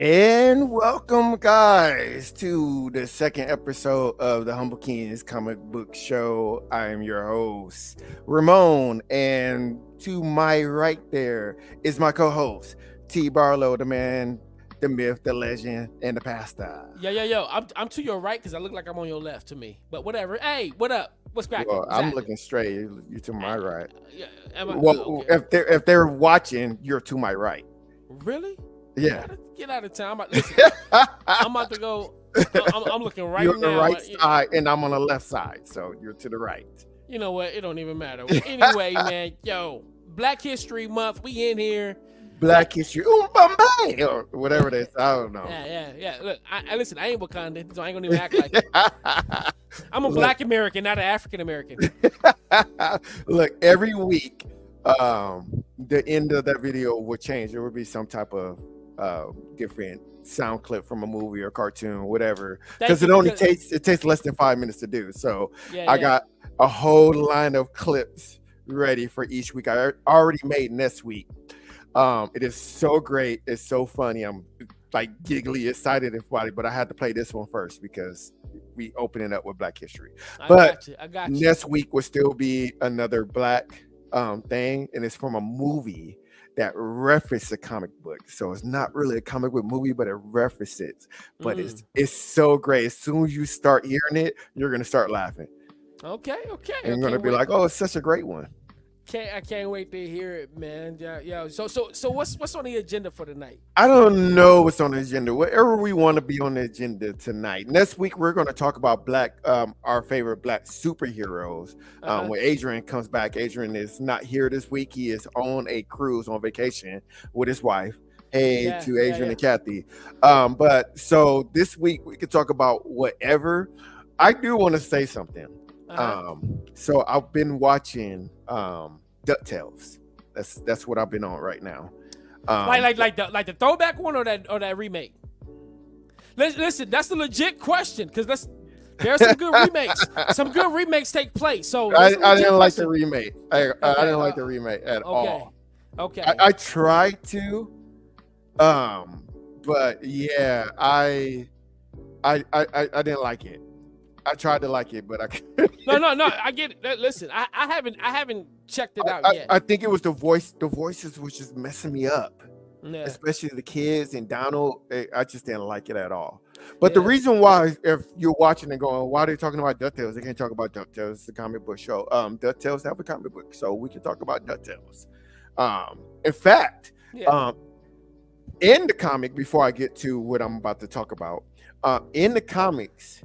And welcome, guys, to the second episode of the Humble Kingz Comic Book Show. I am your host, Ramon, and to my right there is my co-host, T. Barlow, the man, the myth, the legend, and the pastor. Yo. I'm to your right because I look like I'm on your left to me. But whatever. Hey, what up? What's cracking? Well, I'm looking straight. You're to my right. Yeah. Well, Okay. if they're watching, you're to my right. Really? Yeah. Get out of town. I'm about to go. I'm looking right You're on now. the right side, and I'm on the left side, so you're to the right. You know what? It don't even matter. Anyway, man, yo, Black History Month. We in here. Black History, Bombay, or whatever it is. I don't know. Yeah. Look, I listen. I ain't Wakandan, so I ain't gonna even act like it. I'm a Black American, not an African American. Look, every week, the end of that video will change. There will be some type of different sound clip from a movie or cartoon, whatever. Because it takes less than 5 minutes to do. So I got a whole line of clips ready for each week. I already made next week. It is so great. It's so funny. I'm like giggly excited about it, but I had to play this one first because we open it up with Black History. I But got you. next week will still be another Black thing, and it's from a movie that references a comic book. So it's not really a comic book movie, but it references. But it's so great. As soon as you start hearing it, you're gonna start laughing. Okay. And you're gonna be like, "Oh, it's such a great one." I can't wait to hear it, man. Yeah. So what's on the agenda for tonight? I don't know what's on the agenda. Whatever we want to be on the agenda tonight. Next week we're going to talk about our favorite Black superheroes. When Adrian comes back, Adrian is not here this week. He is on a cruise on vacation with his wife. Hey to Adrian and Kathy. But so this week we could talk about whatever. I do want to say something. So I've been watching DuckTales. That's what I've been on right now. Like the throwback one or that remake. Listen, that's the legit question because there's some good remakes. Some good remakes take place. So I didn't like the remake. I didn't like the remake at all. Okay. I tried to, but yeah, I didn't like it. I tried to like it, but I couldn't. No. I get it. Listen, I haven't checked it out yet. I think it was the voice. The voices was just messing me up, especially the kids and Donald. I just didn't like it at all. But the reason why, if you're watching and going, why are they talking about DuckTales? They can't talk about DuckTales. It's a comic book show. DuckTales have a comic book, so we can talk about DuckTales. In fact, in the comic, before I get to what I'm about to talk about, in the comics,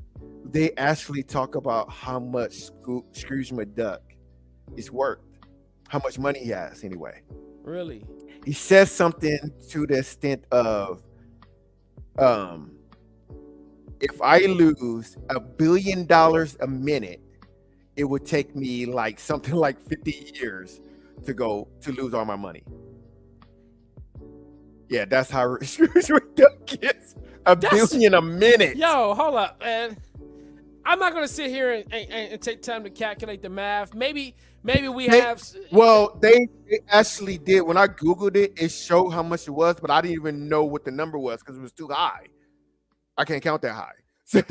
they actually talk about how much Scrooge McDuck is worth, how much money he has anyway. Really? He says something to the extent of, if I lose $1 billion a minute, it would take me like something like 50 years to lose all my money. Yeah, that's how Scrooge McDuck gets $1 billion a minute. Yo, hold up, man. I'm not gonna sit here and take time to calculate the math. Maybe we have. Well, they actually did. When I Googled it, it showed how much it was, but I didn't even know what the number was because it was too high. I can't count that high. So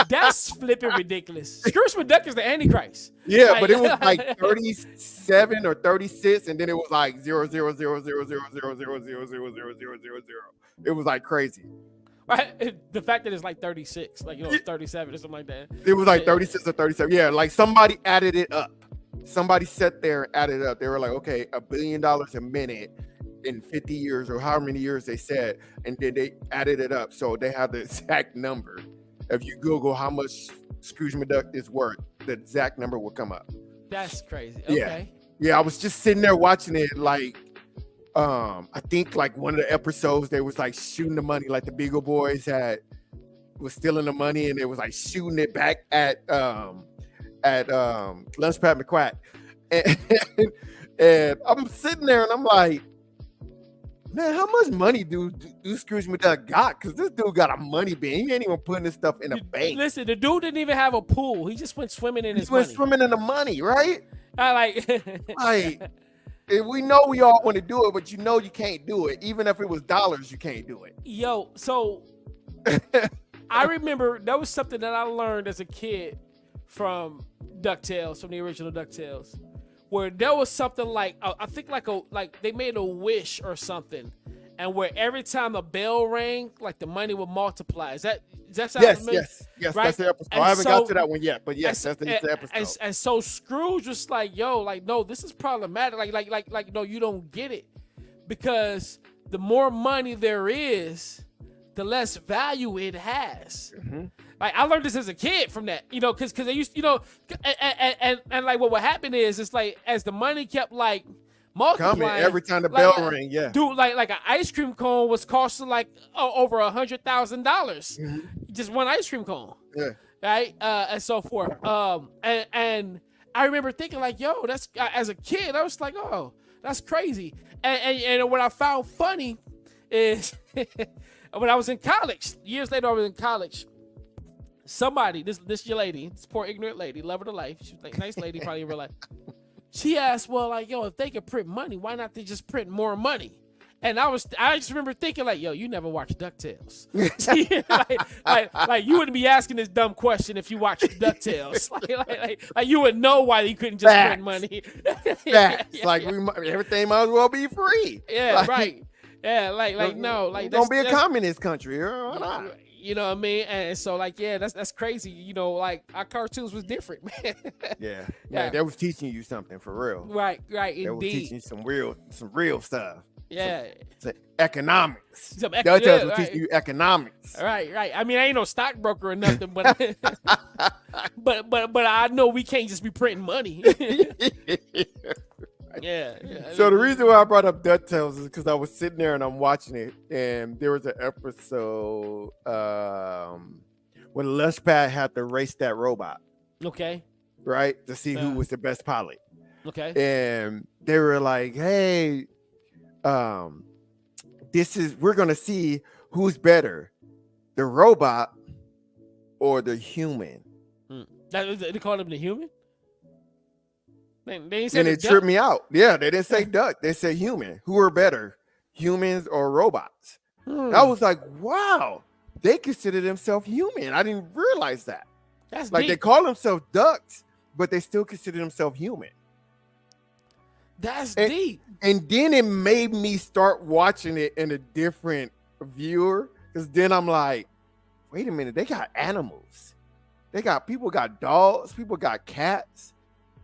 that's flipping ridiculous. Scrooge McDuck is the Antichrist. Yeah, but it was like 37 or 36, and then it was like 0. It was like crazy. Right? The fact that it's like 36, like it's 37 or something like that. It was like 36 or 37. Yeah, like somebody added it up. Somebody sat there and added it up. They were like, okay, $1 billion a minute in 50 years or however many years they said, and then they added it up. So they have the exact number. If you Google how much Scrooge McDuck is worth, the exact number will come up. That's crazy. Okay. Yeah, I was just sitting there watching it like, I think like one of the episodes they was like shooting the money, like the Beagle Boys was stealing the money and it was like shooting it back at Lunchpad McQuack, and I'm sitting there and I'm like, man, how much money do Scrooge McDuck got? Because this dude got a money bin. He ain't even putting this stuff in a bank. Listen, the dude didn't even have a pool. He just went swimming in his money. He went swimming in the money, right? I like We know we all want to do it, but you know you can't do it. Even if it was dollars, you can't do it. Yo, so I remember that was something that I learned as a kid from DuckTales, from the original DuckTales, where there was something like I think like they made a wish or something, and where every time a bell rang, like the money would multiply. Does that sound familiar? Yes. Right? That's the episode. I haven't got to that one yet, but yes, that's the episode. And so Scrooge was like, "Yo, like no, this is problematic. Like no, you don't get it, because the more money there is, the less value it has." Mm-hmm. Like I learned this as a kid from that, because they used, and like what would happen is it's like as the money kept like multiplying every time the bell rang, yeah. Dude, like an ice cream cone was costing like over $100,000, just one ice cream cone, yeah, right, and so forth. And I remember thinking like, yo, that's as a kid, I was like, oh, that's crazy. And what I found funny is when I was in college, years later, I was in college. Somebody, this your lady, this poor ignorant lady, love her to life. She was like a nice lady, probably in real life. She asked, well, like, yo, if they could print money, why not they just print more money? And I just remember thinking like, yo, you never watched DuckTales. like you wouldn't be asking this dumb question if you watched DuckTales. like you would know why you couldn't just print money. Facts. Like everything might as well be free. Yeah, like, right. Yeah, like no, like don't be a communist country, or not. You know what I mean? And so like, yeah, that's crazy. Like our cartoons was different, man. Yeah, that was teaching you something for real. Right, indeed. That was teaching you some real stuff. Yeah. Some economics. That was teaching you economics. Right. I mean, I ain't no stockbroker or nothing, but but I know we can't just be printing money. Yeah. So the reason why I brought up DuckTales is because I was sitting there and I'm watching it, and there was an episode when Lunchpad had to race that robot. Okay. Right? To see who was the best pilot. Okay. And they were like, hey, we're gonna see who's better, the robot or the human. They called him the human? They and it tripped me out. Yeah, they didn't say duck. They said human. Who are better, humans or robots? I was like, wow, they consider themselves human. I didn't realize that. That's like deep. They call themselves ducks, but they still consider themselves human. That's deep. And then it made me start watching it in a different viewer, because then I'm like, wait a minute, they got animals. People got dogs, people got cats.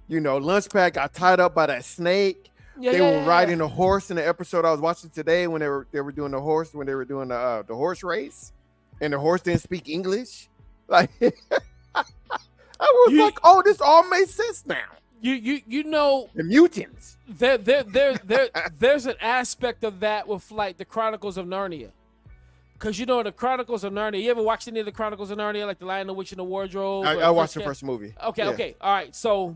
Lunchpad got tied up by that snake. They were riding a horse in the episode I was watching today when they were doing the horse, when they were doing the horse race, and the horse didn't speak English. Like I was like, oh, this all makes sense now. You know the mutants. There's an aspect of that with like the Chronicles of Narnia. Cause the Chronicles of Narnia. You ever watched any of the Chronicles of Narnia, like The Lion, the Witch, and the Wardrobe? I watched the first movie. Okay. All right. So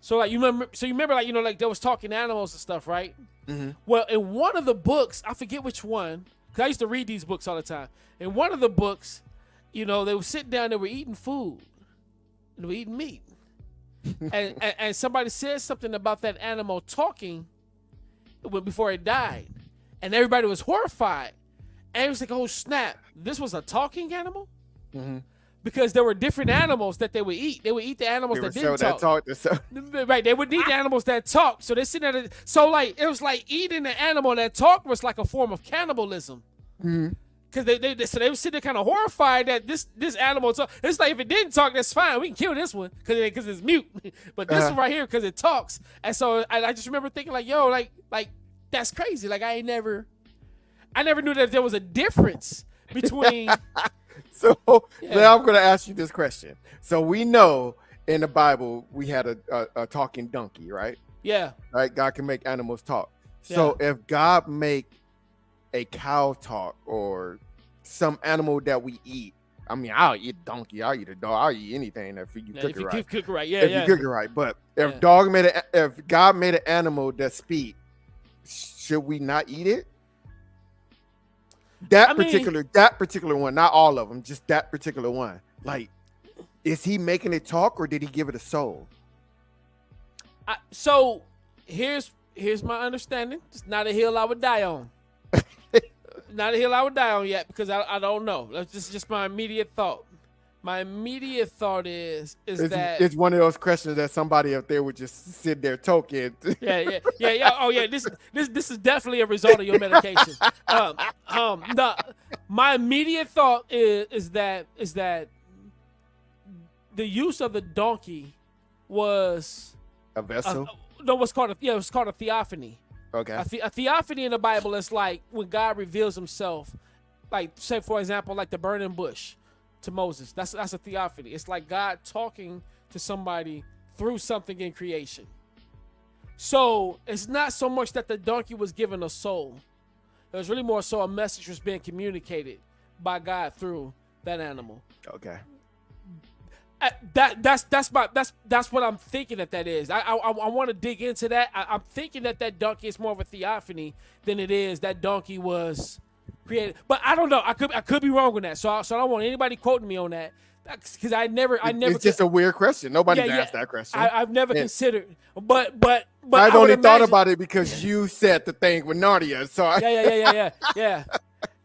like you remember like like there was talking animals and stuff, right? Mm-hmm. Well, in one of the books, I forget which one, because I used to read these books all the time. In one of the books, they were sitting down, they were eating food, and they were eating meat, and somebody said something about that animal talking before it died, and everybody was horrified, and it was like, oh snap, this was a talking animal. Mm-hmm. Because there were different animals that they would eat. They would eat the animals that didn't talk. Right, they would eat the animals that talked. So they sit there. So like it was like eating the animal that talked was like a form of cannibalism. Because they were sitting there kind of horrified that this animal talk. It's like if it didn't talk, that's fine. We can kill this one because it's mute. But this one right here, because it talks. And so I just remember thinking like, yo, like that's crazy. Like I never knew that there was a difference between. So now I'm going to ask you this question. So we know in the Bible we had a talking donkey, right? Yeah. Right. God can make animals talk. So if God make a cow talk or some animal that we eat, I mean, I'll eat a donkey, I'll eat a dog, I'll eat anything if you cook it right. Cook it right, if you cook it right. But if God made an animal that speak, should we not eat it? That particular one, not all of them, just that particular one. Like, is he making it talk or did he give it a soul? So here's here's my understanding. It's not a hill I would die on. Not a hill I would die on yet because I don't know. That's just my immediate thought. My immediate thought is that it's one of those questions that somebody up there would just sit there talking. Yeah. Oh yeah, this is definitely a result of your medication. No, my immediate thought is that the use of the donkey was A vessel. it was called a theophany. Okay. A theophany in the Bible is like when God reveals Himself, like say for example, like the burning bush to Moses. That's a theophany. It's like God talking to somebody through something in creation. So it's not so much that the donkey was given a soul. It was really more so a message was being communicated by God through that animal. Okay. That's what I'm thinking that is. I want to dig into that. I'm thinking that donkey is more of a theophany than it is that donkey was created. But I don't know. I could be wrong on that. So I don't want anybody quoting me on that because I never. It's just a weird question. Nobody's asked that question. I've never considered. But I've only thought about it because you said the thing with Narnia. So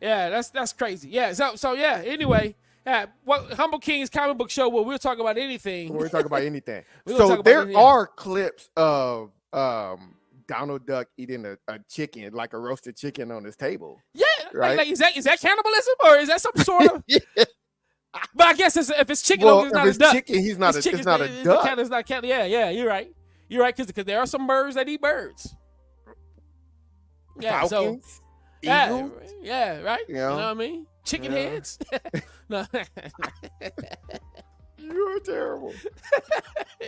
yeah. That's crazy. Yeah. So yeah. Anyway. Yeah, Humble King's comic book show where we'll talk about anything. We'll talk about anything. So there are clips of Donald Duck eating a chicken, like a roasted chicken on his table. Yeah, right. Like, is that cannibalism or is that some sort of? Yeah. But I guess if it's chicken, well, it's not a duck. Chicken, it's not a duck. It's not cat. Yeah, you're right. You're right because there are some birds that eat birds. Yeah, Falcons, eagles. Yeah, right. You know know? what I mean? Chicken heads. No. You're terrible.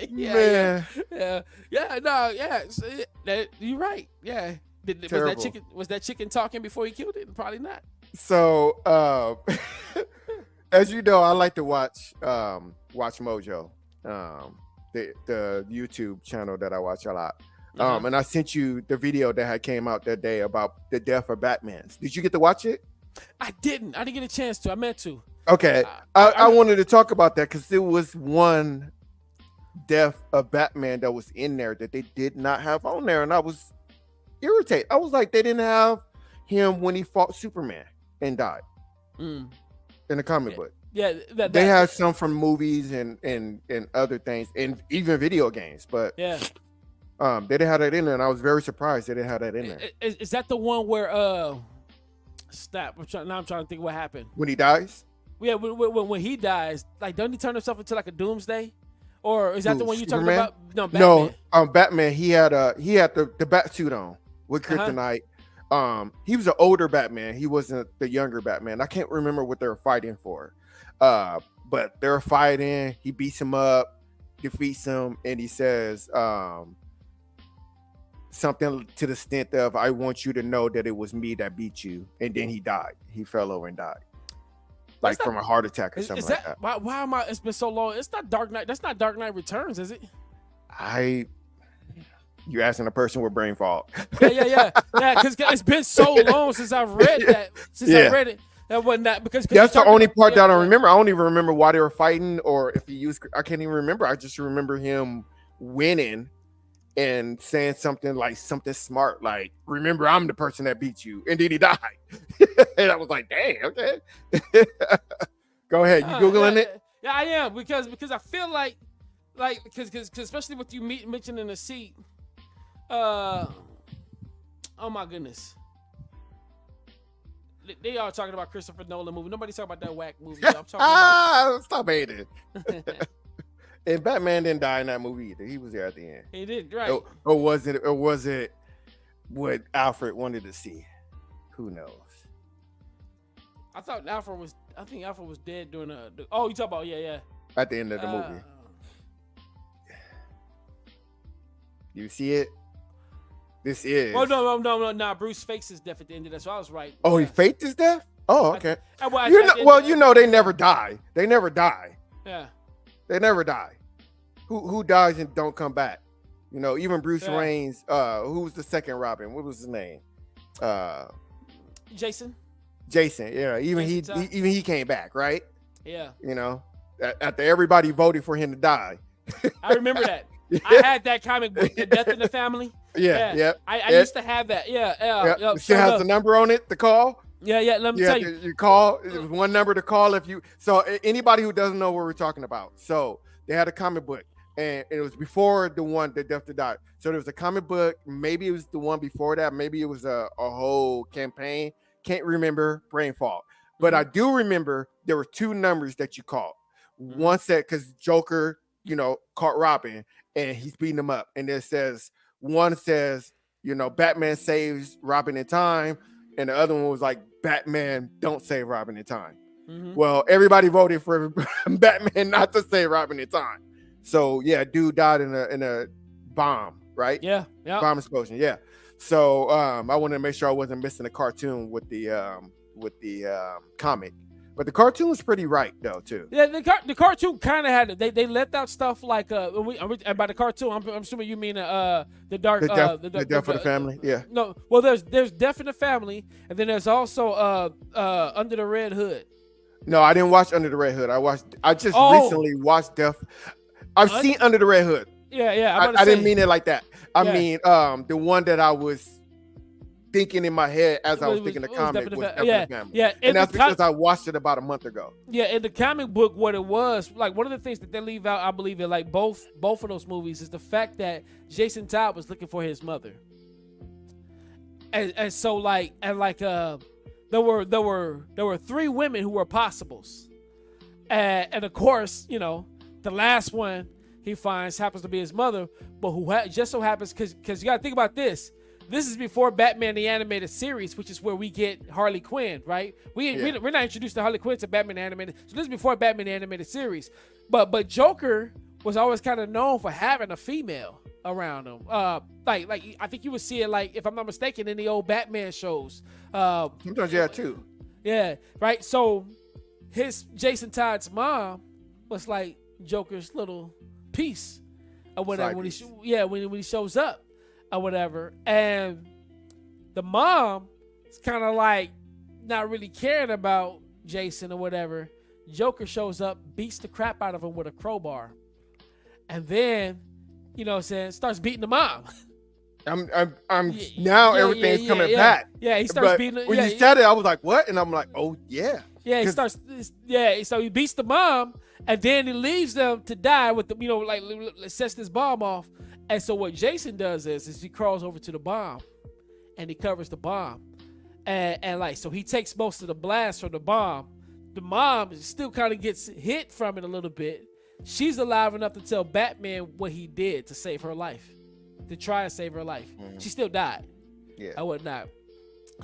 Yeah. You're right. Yeah. Was that chicken talking before he killed it? Probably not. So, as you know, I like to watch Mojo, the YouTube channel that I watch a lot. And I sent you the video that had came out that day about the death of Batman. Did you get to watch it? I didn't get a chance to. I meant to. Okay. I wanted to talk about that because there was one death of Batman that was in there that they did not have on there. And I was irritated. I was like, they didn't have him when he fought Superman and died in the comic book. Yeah. They had some from movies and other things and even video games. But yeah. They didn't have that in there. And I was very surprised they didn't have that in there. Is that the one where stop. I'm trying to think what happened. When he dies? Yeah, when he dies, like, doesn't he turn himself into like a doomsday? Or is that the one you're talking about? No, Batman. No, Batman, he had the bat suit on with kryptonite. He was an older Batman. He wasn't the younger Batman. I can't remember what they were fighting for. But they're fighting, he beats him up, defeats him, and he says something to the extent of, I want you to know that it was me that beat you. And then he died. He fell over and died. Like from a heart attack or something like that. Why am I? It's been so long. It's not Dark Knight. That's not Dark Knight Returns, is it? You're asking a person with brain fog. Yeah. Because it's been so long since I've read that. I read it. That wasn't that because that's the only part that I don't remember. I don't even remember why they were fighting or if he used. I can't even remember. I just remember him winning and saying something like something smart, like, remember, I'm the person that beat you. And then he died. And I was like, dang, okay. Go ahead. You Googling it? Yeah, I am. Because I feel like because especially with you mentioning the seat. Oh my goodness. They are talking about Christopher Nolan movie. Nobody's talking about that whack movie. I'm talking about. Stop hating. And Batman didn't die in that movie either. He was there at the end. He did, right? Or was it what Alfred wanted to see? Who knows? I think Alfred was dead during the. Oh, you talk about yeah. At the end of the movie. You see it? This is. Oh no! Bruce fakes his death at the end of that, so I was right. Oh, he faked his death? Oh, okay. You know they never die. They never die. Yeah. They never die. Who dies and don't come back? You know, even Bruce Wayne's. Who was the second Robin? What was his name? Jason. Yeah. Even he came back, right? Yeah. You know, after everybody voted for him to die. I remember that. I had that comic book, The Death in the Family. Yeah. I used to have that. Yeah. It still has the number on it to call. Yeah. Let me tell you. You call. It was one number to call if you. So anybody who doesn't know what we're talking about. So they had a comic book, and it was before the one that Death to Die. So there was a comic book. Maybe it was the one before that. Maybe it was a whole campaign. Can't remember. Brain fog. But I do remember there were two numbers that you called. One said because Joker, caught Robin and he's beating him up, and it says one says, Batman saves Robin in time, and the other one was like Batman don't save Robin in time. Well, everybody voted for Batman not to save Robin in time. So yeah, dude died in a bomb, right? Yeah. Bomb explosion. Yeah. So I wanted to make sure I wasn't missing a cartoon with the comic. But the cartoon was pretty right though too. Yeah, the cartoon kind of had it. They left out stuff like and by the cartoon, I'm assuming you mean the dark the Death of the Family. Yeah. No, well there's Death in the Family, and then there's also Under the Red Hood. No, I didn't watch Under the Red Hood. I just recently watched Death. I've seen Under the Red Hood. Yeah. I didn't mean it like that. I mean the one that I was thinking in my head as I was thinking the comic was Death of the Family. Yeah, and that's because I watched it about a month ago. Yeah, in the comic book, what it was, like one of the things that they leave out, I believe, in like both of those movies is the fact that Jason Todd was looking for his mother. And so there were three women who were possibles. And of course, the last one he finds happens to be his mother, but who just so happens because you got to think about this. This is before Batman the Animated Series, which is where we get Harley Quinn, right? We're not introduced to Harley Quinn to Batman the Animated. So this is before Batman the Animated Series. But Joker was always kind of known for having a female around him. Like I think you would see it, like, if I'm not mistaken, in the old Batman shows. Sometimes you have two. Yeah, right. So his Jason Todd's mom was like Joker's little piece or whatever when he shows up. Or whatever, and the mom is kind of like not really caring about Jason or whatever. Joker shows up, beats the crap out of him with a crowbar, and then starts beating the mom. Everything's coming back. Yeah, he starts beating. When you said it, I was like, "What?" And I'm like, "Oh yeah." Yeah, he starts. Yeah, so he beats the mom, and then he leaves them to die with the sets this bomb off. And so what Jason does is he crawls over to the bomb, and he covers the bomb, and so he takes most of the blast from the bomb. The mom still kind of gets hit from it a little bit. She's alive enough to tell Batman what he did to save her life, to try and save her life. Mm-hmm. She still died. Yeah, and whatnot.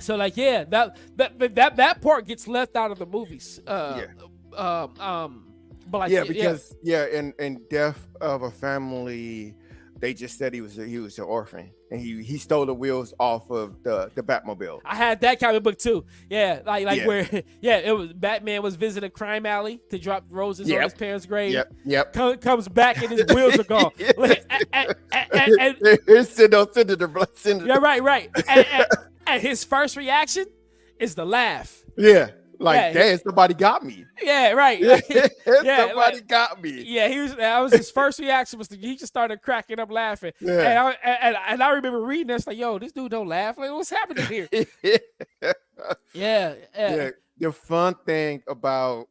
So that part gets left out of the movies. In Death of a Family, they just said he was an orphan, and he stole the wheels off of the Batmobile. I had that comic book too. Yeah, where it was Batman was visiting a crime alley to drop roses on his parents' grave. Yep. Comes back and his wheels are gone. Right. And his first reaction is the laugh. Yeah. Damn, somebody got me. Yeah, right. Somebody got me. Yeah, that was his first reaction he just started cracking up laughing. Yeah. And I remember reading this like, yo, this dude don't laugh. Like, what's happening here? Yeah. The fun thing about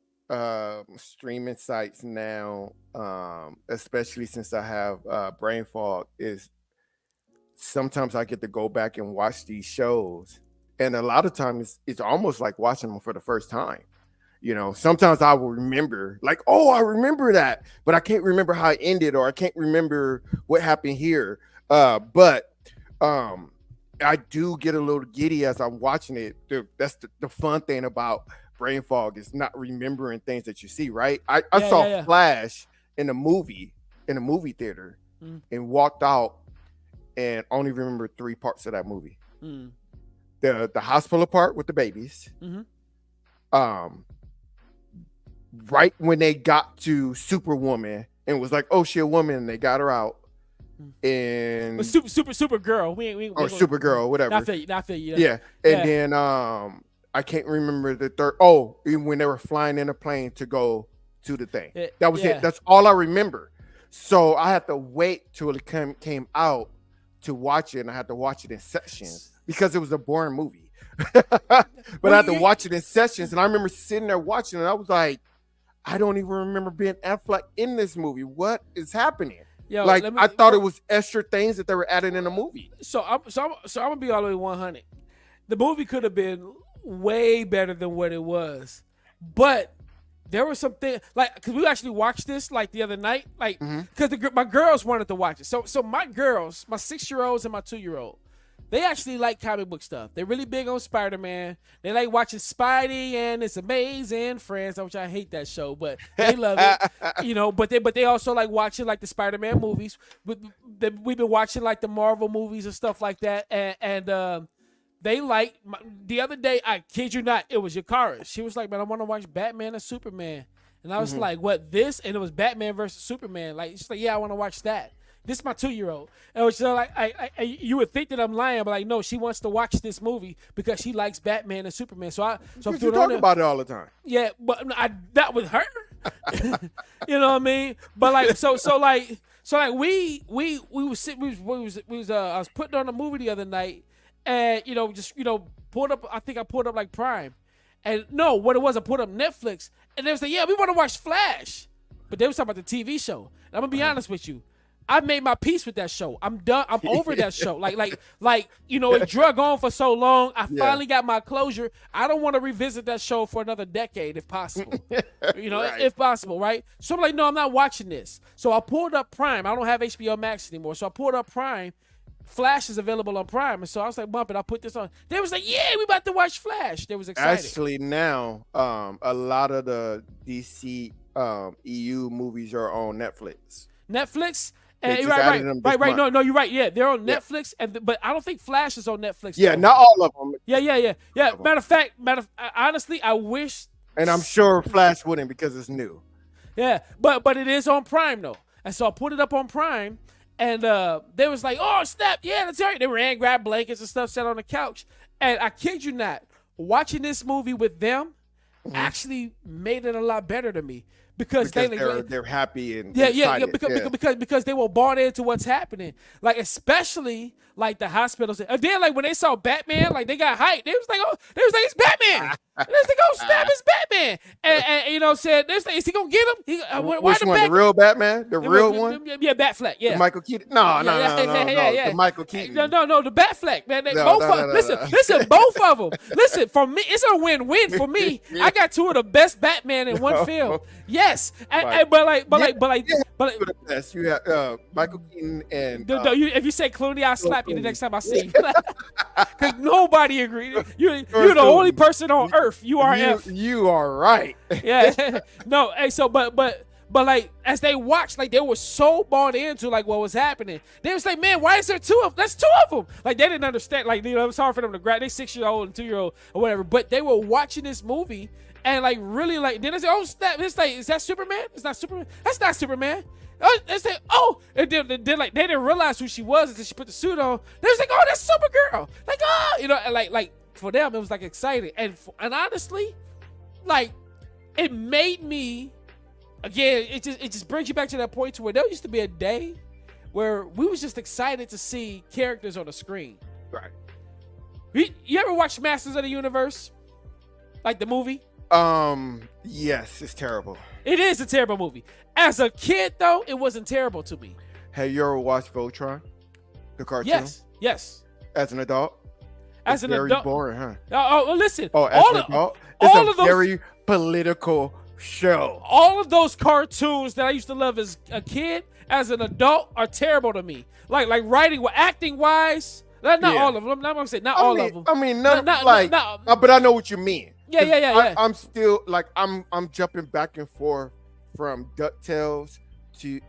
streaming sites now, especially since I have brain fog, is sometimes I get to go back and watch these shows. And a lot of times it's almost like watching them for the first time. Sometimes I will remember I remember that, but I can't remember how it ended, or I can't remember what happened here. But I do get a little giddy as I'm watching it. That's the fun thing about brain fog, is not remembering things that you see, right? I saw Flash in a movie theater and walked out and only remember 3 parts of that movie. The hospital part with the babies. Mm-hmm. Right when they got to Superwoman and was like, oh, she a woman, and they got her out. And Supergirl. Supergirl, whatever. Not feel you. Yeah. And then I can't remember the third. Oh, when they were flying in a plane to go to the thing. That was it. That's all I remember. So I had to wait till it came out to watch it, and I had to watch it in sections because it was a boring movie. But I had to watch it in sessions, and I remember sitting there watching it. And I was like, I don't even remember Ben Affleck in this movie. What is happening? Yo, I thought it was extra things that they were adding in the movie. So I'm gonna be all the way 100. The movie could have been way better than what it was, but there were some things because we actually watched this the other night, because my girls wanted to watch it. So my girls, my 6-year-olds and my 2-year-old, they actually like comic book stuff. They're really big on Spider-Man. They like watching Spidey and It's Amazing Friends, which I hate that show, but they love it. But they also like watching the Spider-Man movies. We've been watching the Marvel movies and stuff like that, and they like the other day. I kid you not, it was Yakara. She was like, "Man, I want to watch Batman and Superman," and I was like, "What this?" And it was Batman versus Superman. She's like, "Yeah, I want to watch that." This is my 2-year-old. And it's you would think that I'm lying, but no, she wants to watch this movie because she likes Batman and Superman. So I'm talking about it all the time. Yeah, but not with her. You know what I mean? But I was putting on a movie the other night, and pulled up. I think I pulled up Prime, and no, what it was, I pulled up Netflix, and they was like, "Yeah, we want to watch Flash," but they was talking about the TV show. And I'm gonna be honest with you. I made my peace with that show. I'm done. I'm over that show. It drug on for so long. I finally got my closure. I don't want to revisit that show for another decade if possible. Right. If possible, right? So I'm like, no, I'm not watching this. So I pulled up Prime. I don't have HBO Max anymore. So I pulled up Prime. Flash is available on Prime. And so I was like, bump it. I put this on. They was like, yeah, we about to watch Flash. They was excited. Actually, now, a lot of the DC EU movies are on Netflix. Right. No, you're right. Yeah, they're on Netflix, but I don't think Flash is on Netflix. Yeah, not all of them. Yeah. Matter of fact, honestly, I wish. And I'm sure Flash wouldn't because it's new. Yeah, but it is on Prime though, and so I put it up on Prime, and they was like, "Oh snap, yeah, that's right." They ran, grabbed blankets and stuff, sat on the couch, and I kid you not, watching this movie with them actually made it a lot better to me. Because they're happy and excited. Because they were bought into what's happening, especially the hospitals. And then when they saw Batman, they got hyped. They was like, it's Batman. And they was like, oh snap, it's Batman. And said, is he gonna get him? Which one? The real Batman? The real one? Yeah, Batfleck. Yeah. The Michael Keaton? No. The Michael Keaton. No, the Batfleck. Man, listen, both of them. Listen, for me, it's a win-win for me. I got two of the best Batman in one film. Yes, but the best. You have Michael Keaton and. If you say Clooney, I'll slap you the next time I see you. Because nobody agreed. You're the only person on earth. You are You are right. Yeah. No. Hey. So, but as they watched, they were so bought into what was happening. They was like, man, why is there two of them? That's two of them. They didn't understand. It was hard for them to grab. They 6-year-old and 2-year-old or whatever. But they were watching this movie. And really then they say, oh snap! It's is that Superman? It's not Superman. That's not Superman. They say, oh, and then they didn't realize who she was until she put the suit on. They was like, oh, that's Supergirl. And for them it was exciting. And honestly, it made me again. It just brings you back to that point to where there used to be a day where we was just excited to see characters on the screen. Right. You ever watch Masters of the Universe? The movie? Yes, it's terrible. It is a terrible movie. As a kid, though, it wasn't terrible to me. Have you ever watched Voltron? The cartoon? Yes. As an adult? As an very adult. Boring, huh? Listen. As an adult? It's a very political show. All of those cartoons that I used to love as a kid, as an adult, are terrible to me. Like writing, acting wise. Not all of them. I'm not gonna say all of them. I mean, but I know what you mean. Yeah. I'm still I'm jumping back and forth from DuckTales to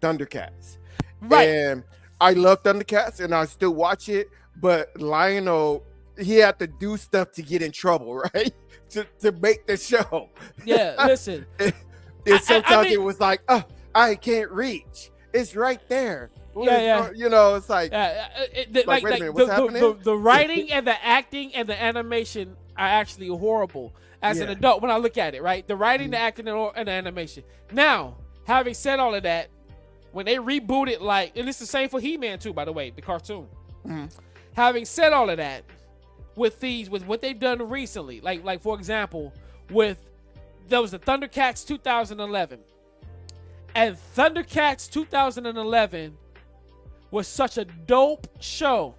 Thundercats. Right. And I love Thundercats and I still watch it, but Lionel, he had to do stuff to get in trouble, right? to make the show. Yeah, listen. Sometimes it was like, oh, I can't reach. It's right there. It's like, wait a minute, what's happening? The writing and the acting and the animation are actually horrible as an adult when I look at it, right? The writing, the acting, and the animation. Now, having said all of that, when they rebooted, like, and it's the same for He-Man too, by the way, the cartoon. Mm-hmm. Having said all of that, with what they've done recently, like for example, there was the Thundercats 2011, and Thundercats 2011 was such a dope show.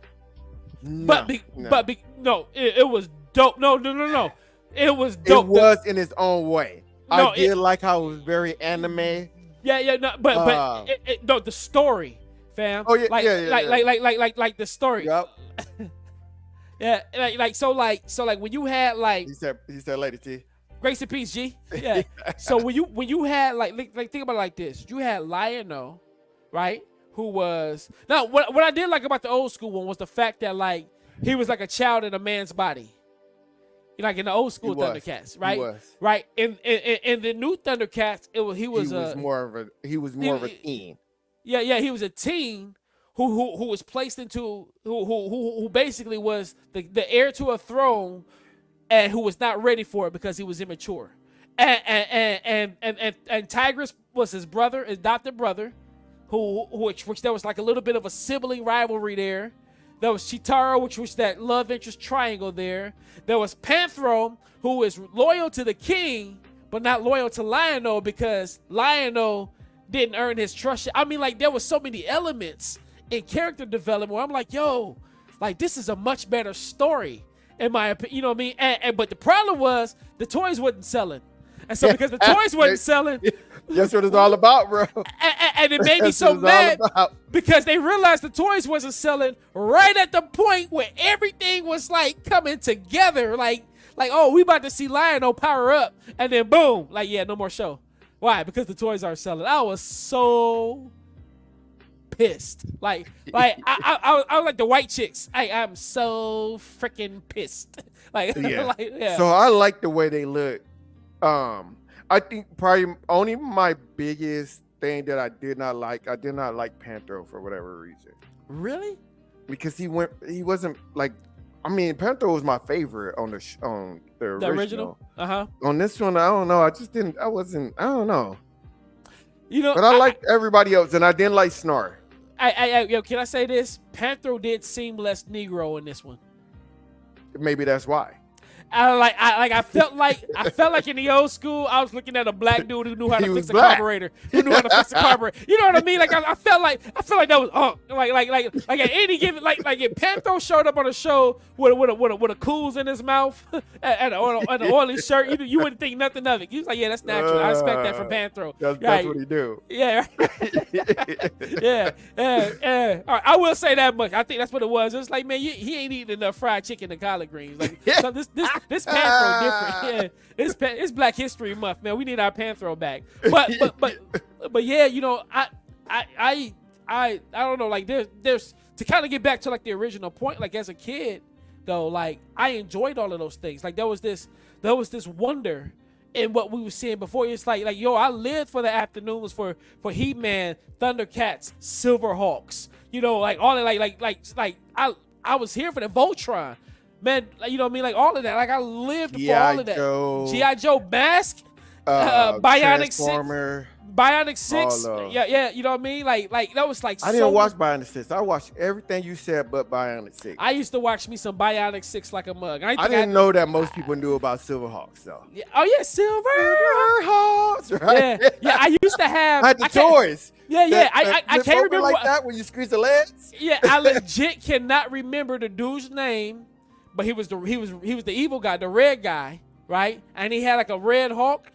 No, it was dope. No. It was dope. It was in its own way. No, I did like how it was very anime. Yeah, no, but the story, fam. Oh yeah, like the story. Yep. Yeah, so when you had like he said Lady T. Grace and peace, G. Yeah. So when you had like think about it like this, you had Lionel, right? Who was now what I did like about the old school one was the fact that like he was like a child in a man's body. Like in the old school Thundercats, right? He was. Right. In the new Thundercats, he was more of a teen. Yeah, he was a teen who was placed into who basically was the heir to a throne, and who was not ready for it because he was immature. And Tigress was his brother, his adopted brother, which there was like a little bit of a sibling rivalry there. There was Chitara, which was that love interest triangle there. There was Panthro, who is loyal to the king, but not loyal to Lionel because Lionel didn't earn his trust. I mean, like, there was so many elements in character development where I'm like, yo, like, this is a much better story, in my opinion. You know what I mean? But the problem was the toys wasn't selling. And so because the toys wasn't selling... That's what it's all about, bro. And it made me so mad because they realized the toys wasn't selling right at the point where everything was like coming together. Like, oh, we about to see Lionel power up, and then boom, like, yeah, no more show. Why? Because the toys aren't selling. I was so pissed. Like I was like the white chicks. I'm so freaking pissed. Like, yeah. Yeah. So I like the way they look. I think probably only my biggest thing that I did not like Panthro for whatever reason. Really? Because he wasn't like, I mean, Panthro was my favorite on the original. Uh-huh. On this one, I don't know. I don't know. You know, but I liked everybody else, and I didn't like Snarl. Yo, can I say this? Panthro did seem less Negro in this one. Maybe that's why. I felt like in the old school, I was looking at a black dude who knew how to fix a carburetor. You know what I mean? Like I felt like that was like at any given like if Panthro showed up on a show with a Cool's in his mouth and an oily shirt, you wouldn't think nothing of it. You was like, yeah, that's natural. I expect that from Panthro. That's what he do. Yeah. Yeah. All right, I will say that much. I think that's what it was. It was like, man, he ain't eating enough fried chicken and collard greens. Like, so this Panthro different. Yeah, it's Black History Month, man. We need our Panthro back. But yeah, you know, I don't know. Like there's to kind of get back to like the original point. Like as a kid, though, like I enjoyed all of those things. Like there was this wonder in what we were seeing before. It's like yo, I lived for the afternoons for He-Man, Thundercats, Silverhawks. You know, like all of like I was here for the Voltron. Man, you know what I mean? Like all of that. Like I lived for all of that. G.I. Joe Mask, Bionic 6. Yeah, you know what I mean? Like that was like I didn't watch Bionic 6. I watched everything you said but Bionic 6. I used to watch me some Bionic 6 like a mug. I didn't know that most people knew about Silverhawks though. Yeah. Oh yeah, Silverhawks, right? Yeah, I used to have I had the toys. Yeah. I can't remember like that when you squeeze the legs. Yeah, I legit cannot remember the dude's name. But he was the evil guy, the red guy, right? And he had like a red hawk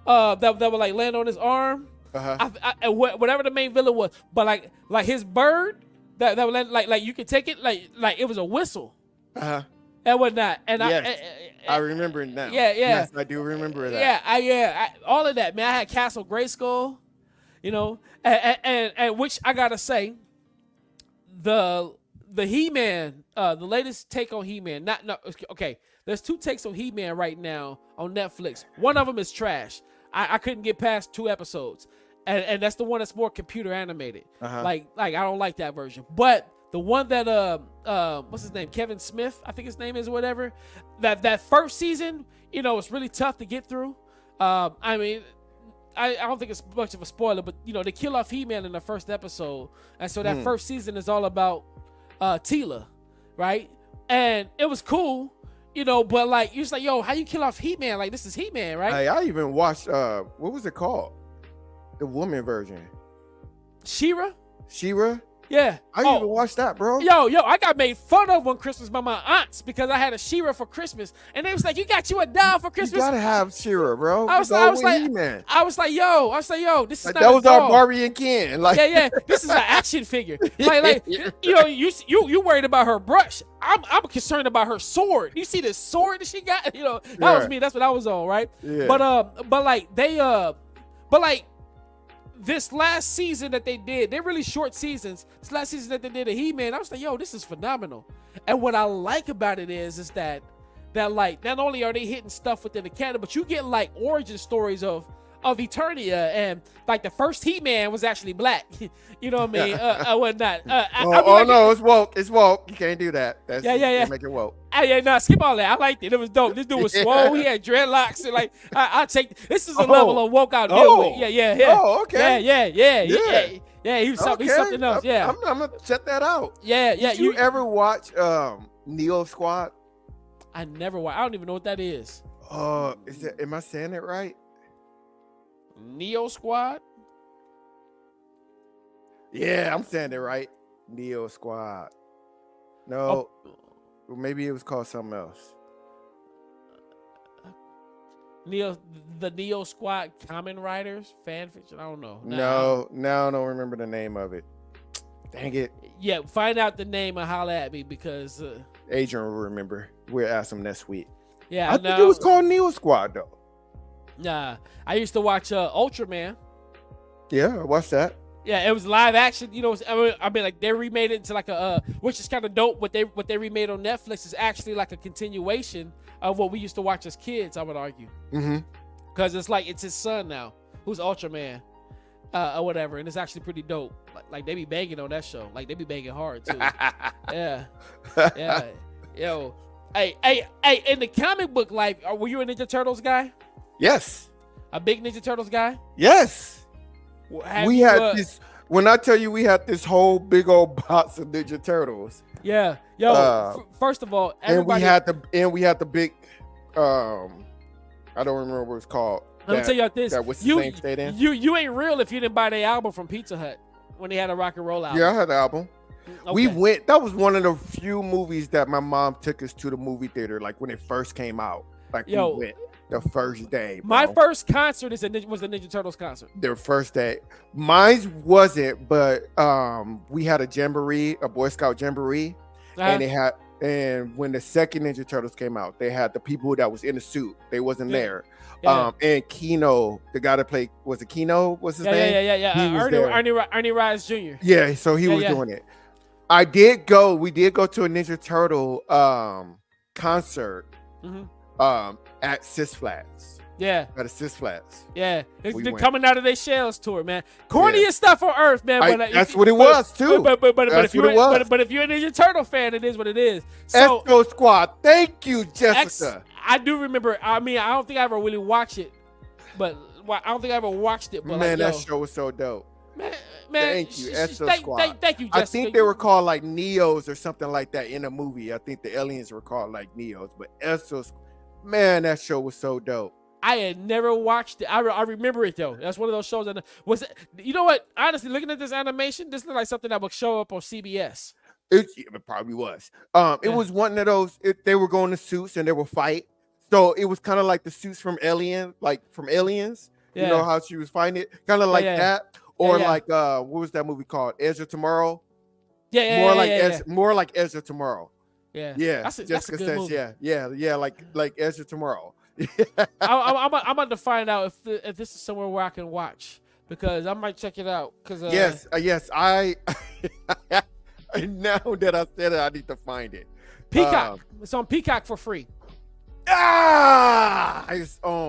that would like land on his arm. Uh-huh. Whatever the main villain was, but like his bird that would land, like you could take it like it was a whistle. Uh-huh. And whatnot. And yes, I remember it now. Yeah. Yes, I do remember that. Yeah, all of that, man. I had Castle Grayskull, you know, and which I gotta say, the He-Man, the latest take on He-Man. Okay. There's 2 takes on He-Man right now on Netflix. One of them is trash. I couldn't get past 2 episodes, and that's the one that's more computer animated. Uh-huh. Like I don't like that version. But the one that what's his name? Kevin Smith, I think his name is, or whatever. That first season, you know, it's really tough to get through. I mean, I don't think it's much of a spoiler, but they kill off He-Man in the first episode, and so that first season is all about Tila, right? And it was cool, but like you're just like, yo, how you kill off He-Man? Like, this is He-Man, right? I even watched what was it called? The woman version. She-Ra? Yeah. I even watched that, bro. Yo, I got made fun of one Christmas by my aunts because I had a She-Ra for Christmas, and they was like, "You got you a doll for Christmas." You gotta have She-Ra, bro. I was like, yo, this is like, not that a was doll. our Barbie and Ken. Like, yeah, this is an action figure. Like, you worried about her brush. I'm concerned about her sword. You see this sword that she got? That was me. That's what I was on, right? Yeah. But like this last season that they did, they're really short seasons. This last season that they did of He-Man, I was like, yo, this is phenomenal. And what I like about it is that like, not only are they hitting stuff within the canon, but you get like origin stories of Eternia, and like the first He-Man was actually black. You know what I mean? Whatnot. No, it's woke. It's woke. You can't do that. Yeah. Make it woke. No, skip all that. I liked it. It was dope. This dude was swole. He had dreadlocks. And like, I take this is a level of woke out deal with. Yeah. Oh, okay. Yeah. He was something. He's something else. Yeah. I'm gonna check that out. Yeah. Did you ever watch Neo Squad? I never watched. I don't even know what that is. Am I saying it right? Neo Squad? Yeah, I'm saying it right. Neo Squad. No, maybe it was called something else. The Neo Squad Kamen Riders fan fiction. I don't know. No, I don't remember the name of it. Dang it. Yeah, find out the name and holler at me because Adrian will remember. We'll ask him next week. Yeah, I think it was called Neo Squad though. Nah, I used to watch Ultraman. Yeah, I watched that. Yeah, it was live action. I mean, like they remade it into like which is kind of dope. What they remade on Netflix is actually like a continuation of what we used to watch as kids. I would argue. Because it's like it's his son now, who's Ultraman, or whatever, and it's actually pretty dope. Like they be banging on that show. Like they be banging hard too. Yeah. Yo, hey. In the comic book life, were you a Ninja Turtles guy? Yes. A big Ninja Turtles guy? Yes. We had this. When I tell you, we had this whole big old box of Ninja Turtles. Yeah. Yo. First of all, everybody. And we had the big. I don't remember what it's called. Let me tell you about this. That what's his name stayed in. You ain't real if you didn't buy the album from Pizza Hut when they had a rock and roll album. Yeah, I had the album. Okay. We went. That was one of the few movies that my mom took us to the movie theater, like when it first came out. Like we went the first day. Bro. My first concert was the Ninja Turtles concert. Their first day. Mine wasn't, but we had a jamboree, a Boy Scout jamboree, and when the second Ninja Turtles came out, they had the people that was in the suit. They wasn't there. Yeah. And Kino, the guy that played, was it Kino? What's his name? Yeah. Ernie Reyes Jr. Yeah, so he was doing it. We did go to a Ninja Turtle concert at Six Flags. Yeah. At a Six Flags. Yeah. They're coming out of their shells tour, man. Corniest stuff on earth, man. That's what it was, too. But if you're a Ninja Turtle fan, it is what it is. So, Expo Squad. Thank you, Jessica. I do remember. I mean, I don't think I ever really watched it. But I don't think I ever watched it. But man, that show was so dope. Man, thank you, Expo Squad. Thank you, Jessica. I think they were called like Neos or something like that in a movie. I think the aliens were called like Neos. But Expo Squad, man, that show was so dope. I had never watched it. I remember it though. That's one of those shows that was. You know what? Honestly, looking at this animation, this looked like something that would show up on CBS. It probably was. It was one of those. They were going to suits and they would fight. So it was kind of like the suits from Aliens. Yeah. You know how she was fighting it, kind of like that, or like what was that movie called? Edge of Tomorrow. More like Edge of Tomorrow. Yeah. Jessica says, yeah, like Edge of Tomorrow. I'm about to find out if this is somewhere where I can watch, because I might check it out. Because yes, I now that I said it, I need to find it. Peacock. It's on Peacock for free.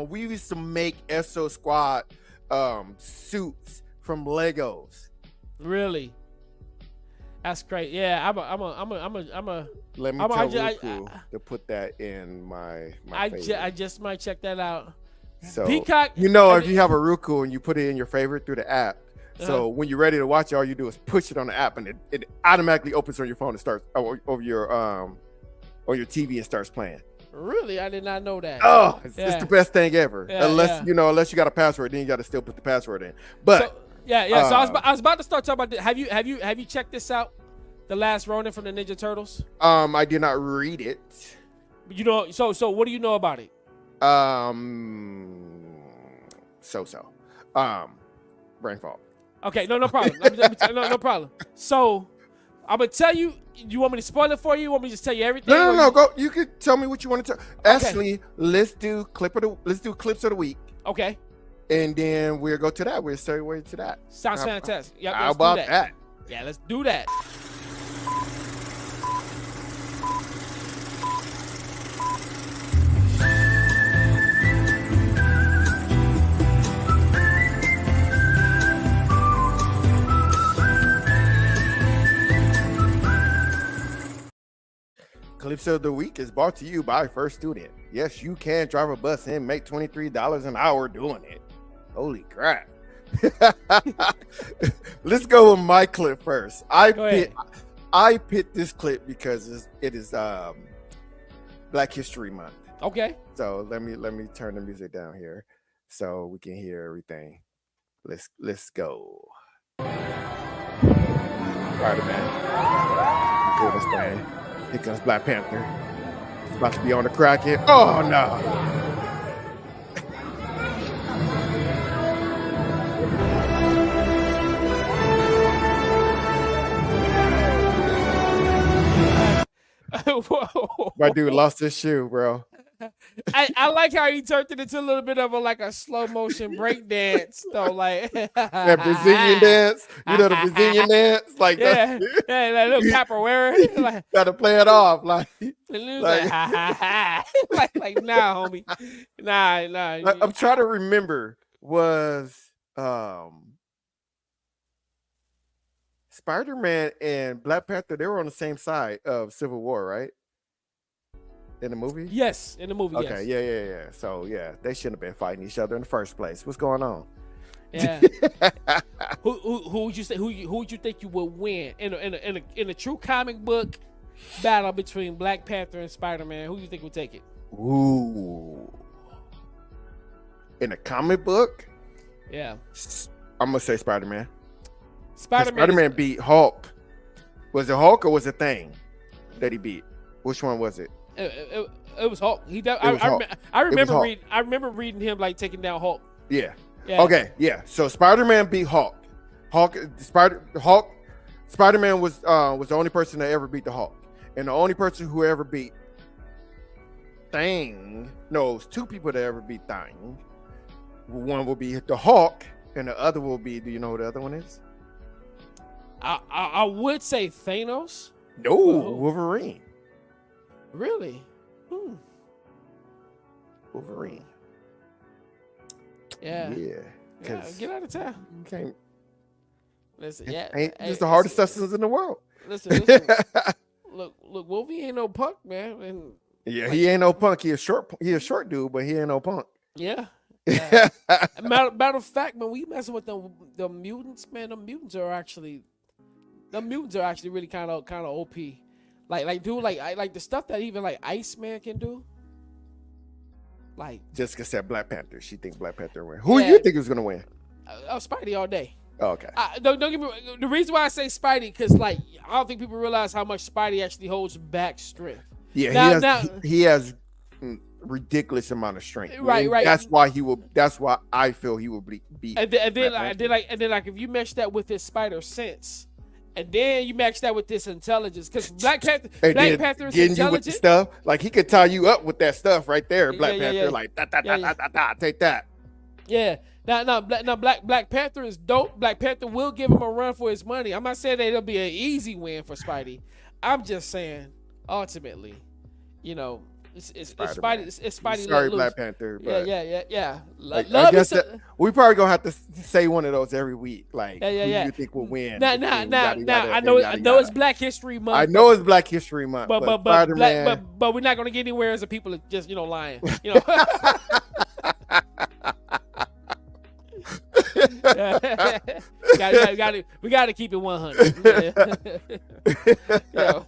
We used to make Exo Squad suits from Legos. Really? That's great. Yeah, I'm a. Let me tell Roku to put that in my. I just might check that out. So Peacock. if you have a Roku and you put it in your favorite through the app, so when you're ready to watch it, all you do is push it on the app, and it automatically opens on your phone and starts over your TV and starts playing. Really, I did not know that. Oh, it's the best thing ever. Yeah, unless you got a password, then you got to still put the password in. But so I was about to start talking about this. Have you checked this out? The Last Ronin from the Ninja Turtles. I did not read it. You know, so what do you know about it? Brain fog. Okay, no problem. No problem. So, I'm gonna tell you. You want me to spoil it for you? You want me to just tell you everything? No. Go. You could tell me what you want to tell. Actually, let's do clips of the week. Okay. And then we'll go to that. We'll segue to that. Sounds fantastic. Yeah. How about that? Yeah, let's do that. Clips of the week is brought to you by First Student. Yes, you can drive a bus and make $23 an hour doing it. Holy crap. Let's go with my clip first. I picked this clip because it is Black History Month. Okay. So let me turn the music down here so we can hear everything. Let's go. Spider-Man. Goodness, man. Here comes Black Panther. He's about to be on the crackhead. Oh no! My dude lost his shoe, bro. I like how he turned it into a little bit of a slow motion break dance, though. Like that Brazilian dance, the Brazilian dance, like that little capoeira. Like, gotta play it off, like nah, homie, nah. I'm trying to remember. Was Spider-Man and Black Panther? They were on the same side of Civil War, right? In the movie? Yes, in the movie. Okay, yes. Yeah. So they shouldn't have been fighting each other in the first place. What's going on? Yeah. who would you say? Who would you think you would win in a true comic book battle between Black Panther and Spider-Man? Who do you think would take it? Ooh. In a comic book? Yeah. I'm gonna say Spider-Man. Spider-Man beat Hulk. Was it Hulk or was it Thing that he beat? Which one was it? It was Hulk. I remember reading him like taking down Hulk. Yeah. Okay. Yeah. So Spider-Man beat Hulk. Spider-Man was the only person that ever beat the Hulk, and the only person who ever beat Thing. No, it was two people that ever beat Thing. One will be the Hulk, and the other will be. Do you know who the other one is? I would say Thanos. No, Wolverine. Really? Wolverine. Yeah. Yeah. Get out of town. You can't. Listen. It's the hardest substance in the world. Listen. look, Wolverine ain't no punk, man. And he ain't no punk. He a short dude, but he ain't no punk. Yeah. Matter of fact, man, we messing with the mutants, man. The mutants are actually really kind of OP. Like the stuff that even like Iceman can do. Like Jessica said Black Panther. She thinks Black Panther win. Who do you think is gonna win? Spidey all day. Oh, okay. Don't get me. The reason why I say Spidey, because like I don't think people realize how much Spidey actually holds back strength. Yeah, he has ridiculous amount of strength. Right. That's why I feel he will beat. And then if you match that with his spider sense. And then you match that with this intelligence, because Black Panther is intelligent. You with the stuff, like he could tie you up with that stuff right there. Black Panther, like take that. Yeah. Now, Black Panther is dope. Black Panther will give him a run for his money. I'm not saying that it'll be an easy win for Spidey. I'm just saying, ultimately, it's Spidey. Sorry, Black Panther. But yeah. I guess we probably gonna have to say one of those every week. Like, who you think will win? Now, I know it's Black History Month. I know it's Black History Month, but we're not gonna get anywhere as a people just lying. We got to keep it 100. Yeah.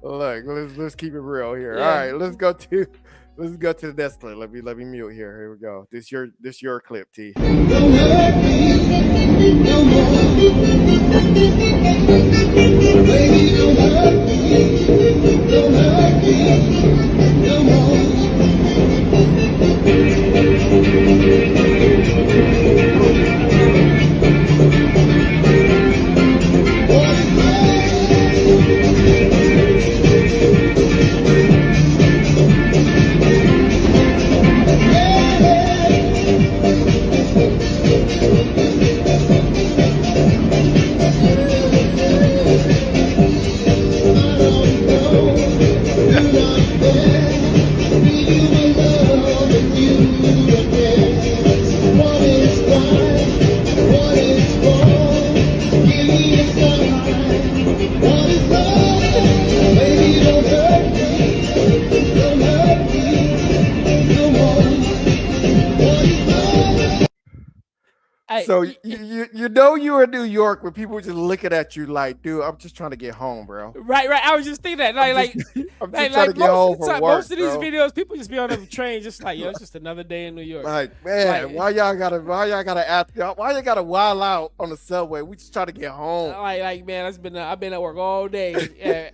Look, let's keep it real here. Yeah. All right, let's go to the next clip. Let me mute here. Here we go. This your clip, T. Don't hurt me no more. Baby, don't hurt me. Don't hurt me no more. So you know you're in New York when people just looking at you like, dude, I'm just trying to get home, bro. Right. I was just thinking that. I'm just trying to get home from work. Most of these bro. videos, people just be on the train, just like, yo, it's just another day in New York. Like, man, why y'all gotta wild out on the subway? We just trying to get home. Like, man, I've been at work all day.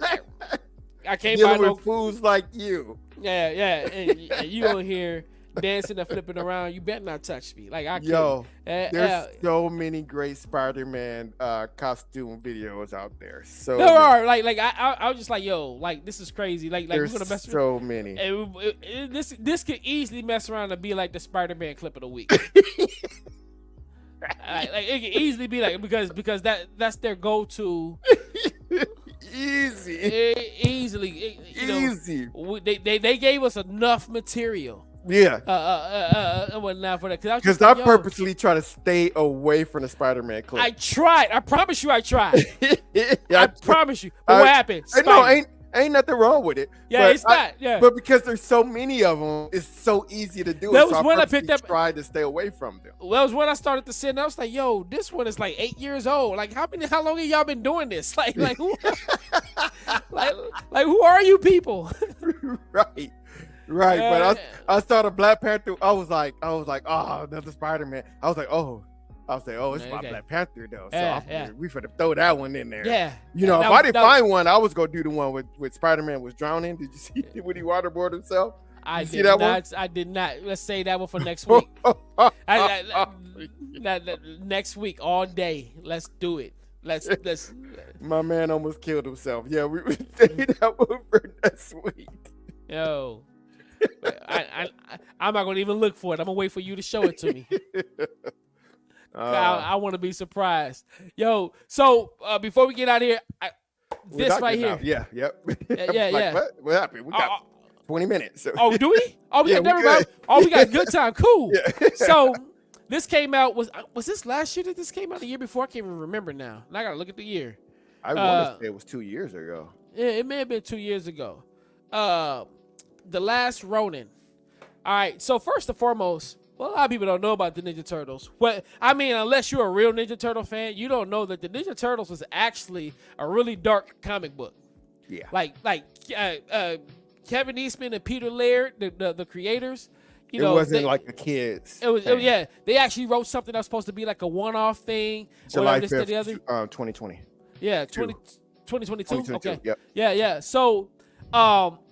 I came Dealing by with fools like you. Yeah, and you on here dancing and flipping around. You better not touch me. Like I can't. Yo, there's so many great Spider-Man costume videos out there. So there are. Like I was just like, yo, like this is crazy. Like there's we're gonna mess so many. This could easily mess around and be like the Spider-Man clip of the week. Like it could easily be like because that's their go-to. Easily. Easy. They gave us enough material. Yeah. Whatnot for that. Because I purposely try to stay away from the Spider-Man clip. I tried. I promise you I tried. I promise you. But what happened? No, ain't nothing wrong with it. Yeah, it's not. Yeah. But because there's so many of them, it's so easy to do. That was when I picked up. Tried to stay away from them. Well, that was when I started to sit and I was like, yo, this one is like 8 years old. Like how long have y'all been doing this? Like who like who are you people? Right. But I started Black Panther. I was like, oh, another Spider-Man. I was like, oh, it's my Black Panther though. So we finna throw that one in there. Yeah. You know, if I didn't find one, I was gonna do the one with Spider-Man was drowning. Did you see when he waterboarded himself? I did not. Let's say that one for next week. Next week all day. Let's do it. Let's. My man almost killed himself. Yeah, we would say that one for next week. Yo. I'm not gonna even look for it. I'm gonna wait for you to show it to me. I want to be surprised. Yo, so before we get out of here, this right here. Yeah. Yeah. What happened? We got 20 minutes. So. Oh, do we? Oh, we got good time. Cool. Yeah. So this came out. Was this last year that this came out? The year before? I can't even remember now. And I gotta look at the year. I want to say it was 2 years ago. Yeah, it may have been 2 years ago. The Last Ronin. All right. So first and foremost, well, a lot of people don't know about the Ninja Turtles. Well, I mean, unless you're a real Ninja Turtle fan, you don't know that the Ninja Turtles was actually a really dark comic book. Yeah. Like Kevin Eastman and Peter Laird, the creators. It wasn't like a kid's. Yeah. They actually wrote something that was supposed to be like a one-off thing. July 5th, 2020. Yeah, 2022. Okay. Yep. Yeah. So,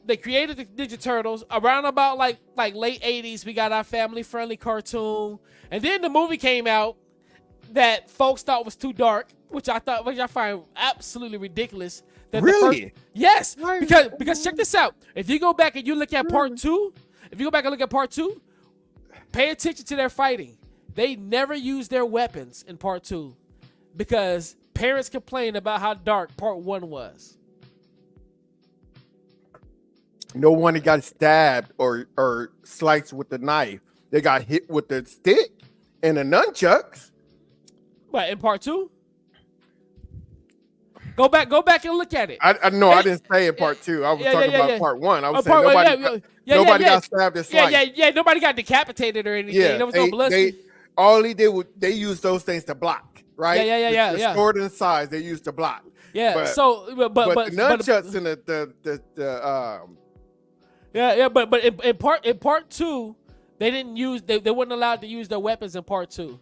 they created the Ninja Turtles around about like late 80s. We got our family-friendly cartoon, and then the movie came out that folks thought was too dark, which I find absolutely ridiculous. That really? Yes, because check this out. If you go back and you look at part two, pay attention to their fighting. They never use their weapons in part two because parents complained about how dark part one was. No one got stabbed or sliced with the knife. They got hit with the stick and the nunchucks. What, in part two? Go back and look at it. I didn't say in part two. I was talking about part one. I was saying nobody got stabbed and sliced. Yeah. Nobody got decapitated or anything. There was no blood. All he did was they used those things to block, right? Yeah. They're stored in size. They used to block. Yeah. But, So, but the nunchucks and the yeah. But in part two, they didn't use. They weren't allowed to use their weapons in part two.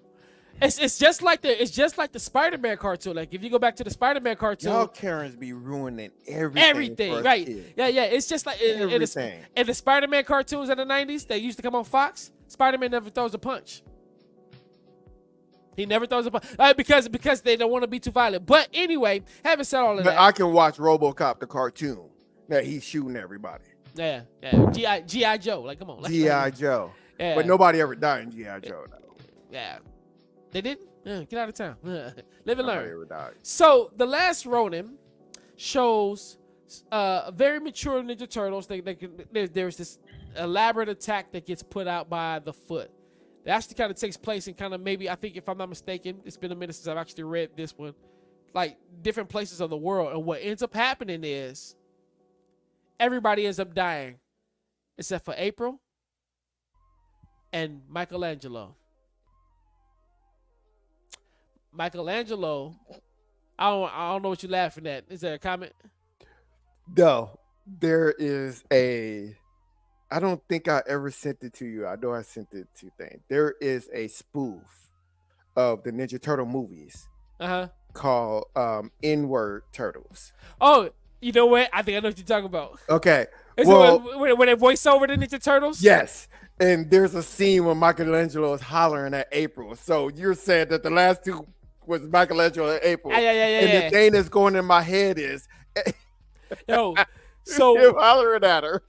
It's just like the Spider-Man cartoon. Like if you go back to the Spider-Man cartoon, y'all Karens be ruining everything for right? kids. Yeah. It's just like Everything. in the Spider-Man cartoons in the 90s, they used to come on Fox. Spider-Man never throws a punch. He never throws a punch because they don't want to be too violent. But anyway, having said all of But that, I can watch RoboCop the cartoon that he's shooting everybody. yeah. G.I. Joe, like come on, G.I. Joe. Yeah. But nobody ever died in G.I. Joe though. Yeah, they didn't. Get out of town. Live and Nobody learn. ever died. So the last Ronin shows very mature Ninja Turtles. There's this elaborate attack that gets put out by the Foot. That actually kind of takes place in kind of maybe, I think if I'm not mistaken, it's been a minute since I've actually read this one, like different places of the world. And what ends up happening is everybody ends up dying except for April and Michelangelo. Michelangelo, I don't know what you're laughing at. Is there a comment? No, there is I don't think I ever sent it to you. I know I sent it to thing. There is a spoof of the Ninja Turtle movies called N-Word Turtles. Oh, you know what? I think I know what you're talking about. Okay. Is well, it when they voice over the Ninja Turtles? Yes. And there's a scene where Michelangelo is hollering at April. So you're saying that the last two was Michelangelo and April. Yeah. And the thing that's going in my head is yo, so him hollering at her.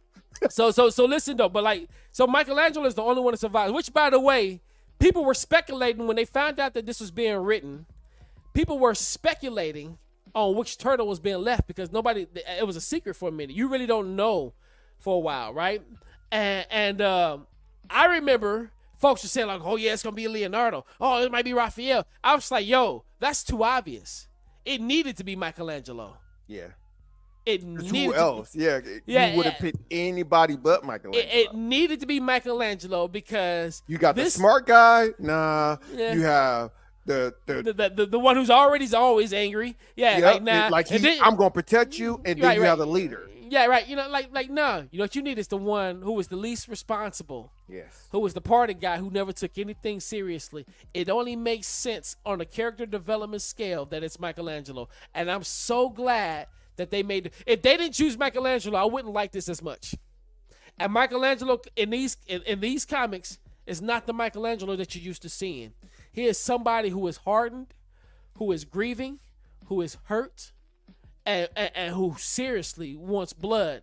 So listen though, but so Michelangelo is the only one to survive. Which, by the way, people were speculating when they found out that this was being written. People were speculating on which turtle was being left because it was a secret for a minute. You really don't know for a while, right? And I remember folks were saying like, "Oh yeah, it's gonna be Leonardo. Oh, it might be Raphael." I was like, "Yo, that's too obvious. It needed to be Michelangelo." Yeah. Who else? You would have picked anybody but Michelangelo. It needed to be Michelangelo because you got the smart guy. Nah, you have the one who's always angry. Yeah, I'm gonna protect you, and then you have the leader. Yeah, right. You know, no. You know what you need is the one who was the least responsible. Yes. Who was the party guy who never took anything seriously. It only makes sense on a character development scale that it's Michelangelo, and I'm so glad that they made. If they didn't choose Michelangelo, I wouldn't like this as much. And Michelangelo in these comics is not the Michelangelo that you're used to seeing. He is somebody who is hardened, who is grieving, who is hurt, and who seriously wants blood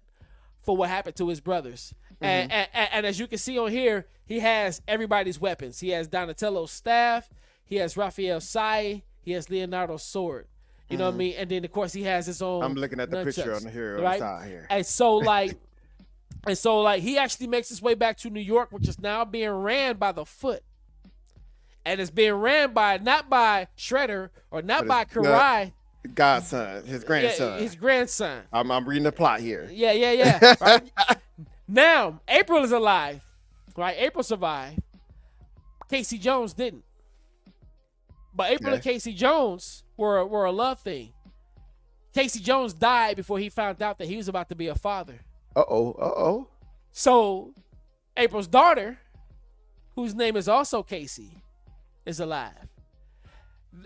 for what happened to his brothers. Mm-hmm. And as you can see on here, he has everybody's weapons. He has Donatello's staff, he has Raphael's sai, he has Leonardo's sword. You know what I mean? And then of course he has his own. I'm looking at the picture on here, right? On the side here. And so he actually makes his way back to New York, which is now being ran by the Foot. And it's being ran not by Shredder or not by Karai. Godson, his grandson. Yeah, his grandson. I'm reading the plot here. Yeah. Right? Now, April is alive. Right? April survived. Casey Jones didn't. But April and Casey Jones were a love thing. Casey Jones died before he found out that he was about to be a father. Uh-oh. So April's daughter, whose name is also Casey, is alive.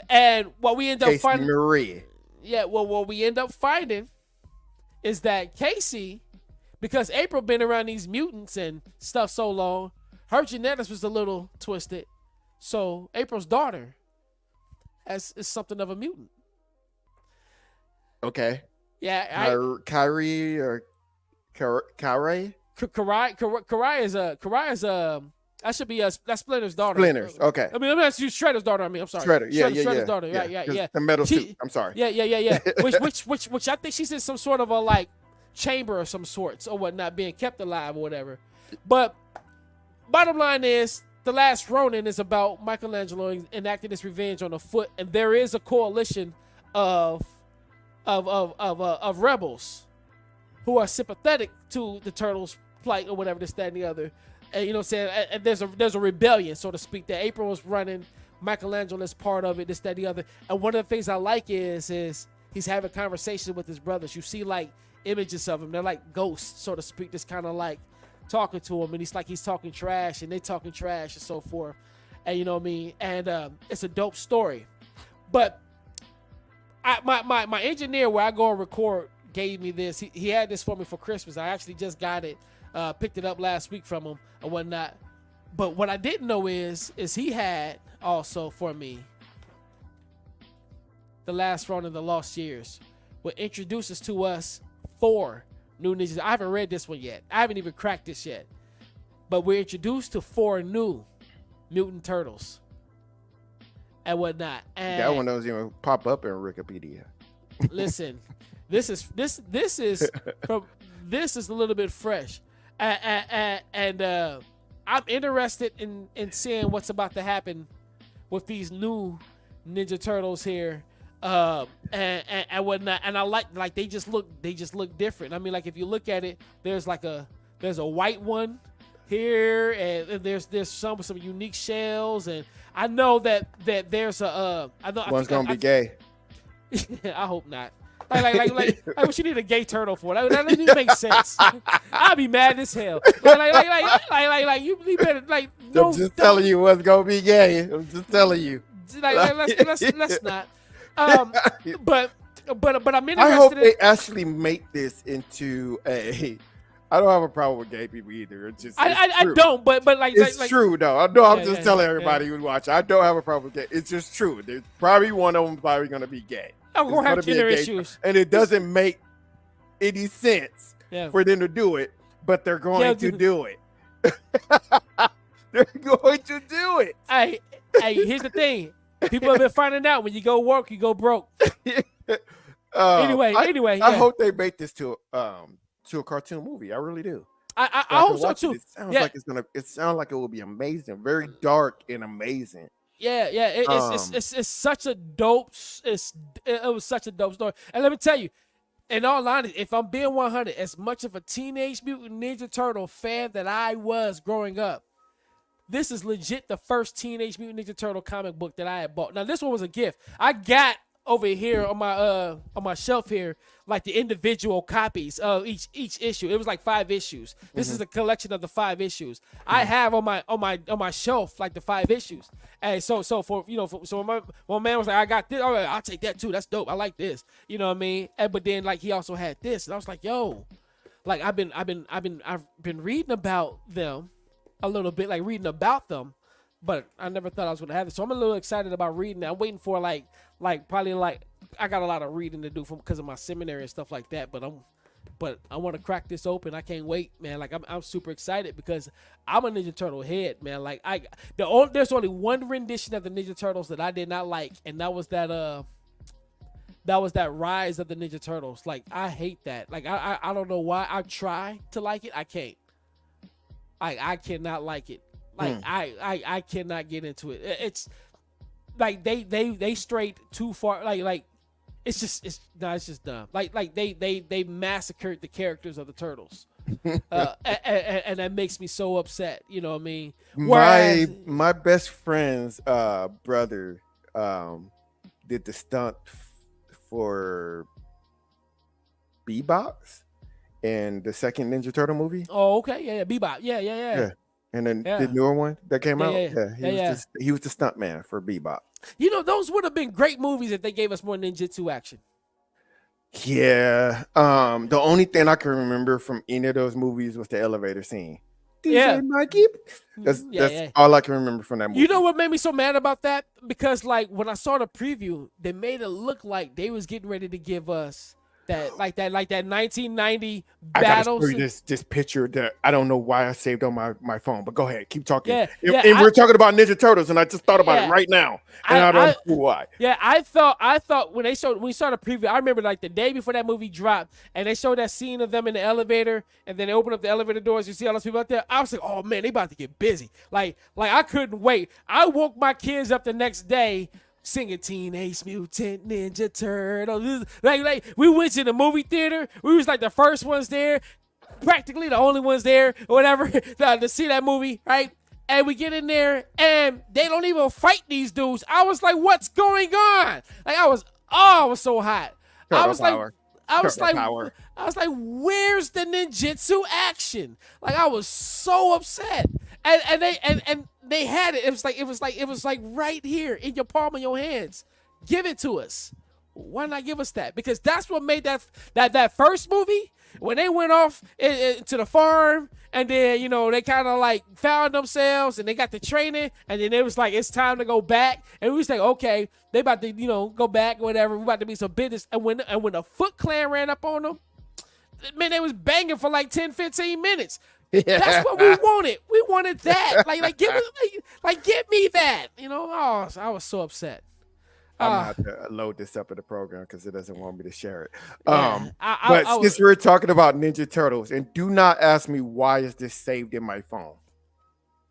And what we end up finding, Marie. Yeah, well, what we end up finding is that Casey, because April been around these mutants and stuff so long, her genetics was a little twisted. So April's daughter is something of a mutant. Okay. Yeah, Kyrie or Karai? Karai is that should be that's Splinter's daughter. Splinter's, okay. I mean, that's Shredder's daughter. I'm sorry. Shredder, Shredder's daughter. Yeah. The metal suit. I'm sorry. Yeah. which I think she's in some sort of a like chamber of some sorts or whatnot, being kept alive or whatever. But bottom line is, the last Ronin is about Michelangelo enacting his revenge on the Foot, and there is a coalition of rebels who are sympathetic to the Turtles' plight or whatever, this, that, and the other. And you know what I'm saying? And there's a rebellion, so to speak, that April was running. Michelangelo is part of it, this, that, the other. And one of the things I like is he's having conversations with his brothers. You see like images of him. They're like ghosts, so to speak, just kind of like talking to him. And he's talking trash, and they talking trash and so forth. And you know what I mean? And it's a dope story. But my engineer where I go and record gave me this. He had this for me for Christmas. I actually just got it. Picked it up last week from him and whatnot. But what I didn't know is he had also for me The Last Run of the Lost Years, which introduces to us 4 new ninjas. I haven't read this one yet. I haven't even cracked this yet. But we're introduced to 4 new mutant turtles and whatnot. And that one doesn't even pop up in Wikipedia. Listen, this is a little bit fresh. And I'm interested in seeing what's about to happen with these new Ninja Turtles here, and whatnot. And I like they just look different. I mean, like if you look at it, there's a white one here, and there's some unique shells, and I know that there's one's gonna be gay. I hope not. Like what you need a gay turtle for? That doesn't even make sense. I'd be mad as hell. Like you better like. No, I'm just telling you what's gonna be gay. I'm just telling you. Let's not. But I'm interested. I hope they actually make this into a. I don't have a problem with gay people either. It's just I don't, but like it's true though. I know. I'm just telling everybody who's watching. I don't have a problem with gay. It's just true. There's probably one of them probably gonna be gay. I'm gonna have gender issues, and it doesn't make any sense for them to do it, but they're going to do it. They're going to do it. Hey, here's the thing: people have been finding out when you go work, you go broke. Anyway, I hope they make this to a cartoon movie. I really do. I hope so too. It sounds like it's gonna. It sounds like it will be amazing. Very dark and amazing. Yeah. It's such a dope. It was such a dope story. And let me tell you, in all honesty, if I'm being 100, as much of a Teenage Mutant Ninja Turtle fan that I was growing up, this is legit the first Teenage Mutant Ninja Turtle comic book that I had bought. Now this one was a gift. I got over here on my shelf here, like the individual copies of each issue. It was like 5 issues. This is a collection of the 5 issues. I have on my shelf like the 5 issues. And so for so my man was like, I got this. All right, I'll take that too. That's dope. I like this. You know what I mean? And but then like he also had this, and I was like, yo, like I've been reading about them a little bit, like reading about them. But I never thought I was going to have it. So I'm a little excited about reading that. I'm waiting for like probably like I got a lot of reading to do because of my seminary and stuff like that. But I want to crack this open. I can't wait, man. Like I'm super excited because I'm a Ninja Turtle head, man. Like there's only one rendition of the Ninja Turtles that I did not like, and that was that Rise of the Ninja Turtles. Like I hate that. Like I don't know why. I try to like it. I can't. I cannot like it. Like I cannot get into it. It's like they strayed too far. Like it's just dumb. Like they massacred the characters of the turtles, and that makes me so upset. You know what I mean? Whereas, my best friend's brother did the stunt for Bebop in the second Ninja Turtle movie. Oh, okay, yeah, Bebop, yeah. And then the newer one that came out, he was the stunt man for Bebop. You know, those would have been great movies if they gave us more ninjutsu action. Yeah. The only thing I can remember from any of those movies was the elevator scene. DJ Mikey. That's all I can remember from that movie. You know what made me so mad about that? Because like when I saw the preview, they made it look like they was getting ready to give us that 1990 battles. I got this picture that I don't know why I saved on my phone, but go ahead, keep talking. And we're talking about Ninja Turtles, and I just thought about it right now, and I don't know why. Yeah, I thought when we saw the preview, I remember like the day before that movie dropped, and they showed that scene of them in the elevator, and then they open up the elevator doors. You see all those people out there. I was like, oh man, they about to get busy. Like I couldn't wait. I woke my kids up the next day, singing Teenage Mutant Ninja Turtles. Like we went to the movie theater. We was like the first ones there. practically the only ones there or whatever to see that movie, right? And we get in there and they don't even fight these dudes. I was like, what's going on? Like I was so hot. I was like, where's the ninjutsu action? Like I was so upset. And they had it. It was like right here in your palm of your hands. Give it to us. Why not give us that? Because that's what made that first movie when they went off to the farm and then, you know, they kind of like found themselves and they got the training and then it was like, it's time to go back. And we was like, okay, they about to, you know, go back or whatever. We about to be some business. And when the Foot Clan ran up on them, man, they was banging for like 10, 15 minutes. That's what we wanted. We wanted that. Give me that. You know, I was so upset. I'm gonna have to load this up in the program because it doesn't want me to share it. Yeah, Since we're talking about Ninja Turtles, and do not ask me why is this saved in my phone.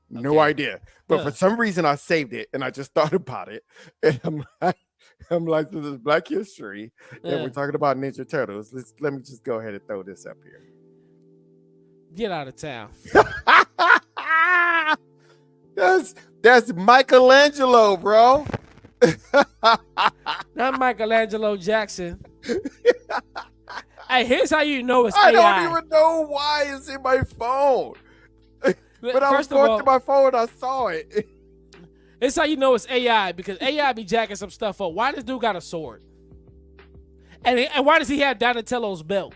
No idea. But for some reason I saved it and I just thought about it. And I'm like, this is Black History, and we're talking about Ninja Turtles. Let me just go ahead and throw this up here. Get out of town. That's Michelangelo, bro. Not Michelangelo Jackson. Hey, here's how you know it's AI. I don't even know why it's in my phone. But I was going to my phone and I saw it. It's how you know it's AI, because AI be jacking some stuff up. Why this dude got a sword? And why does he have Donatello's belt?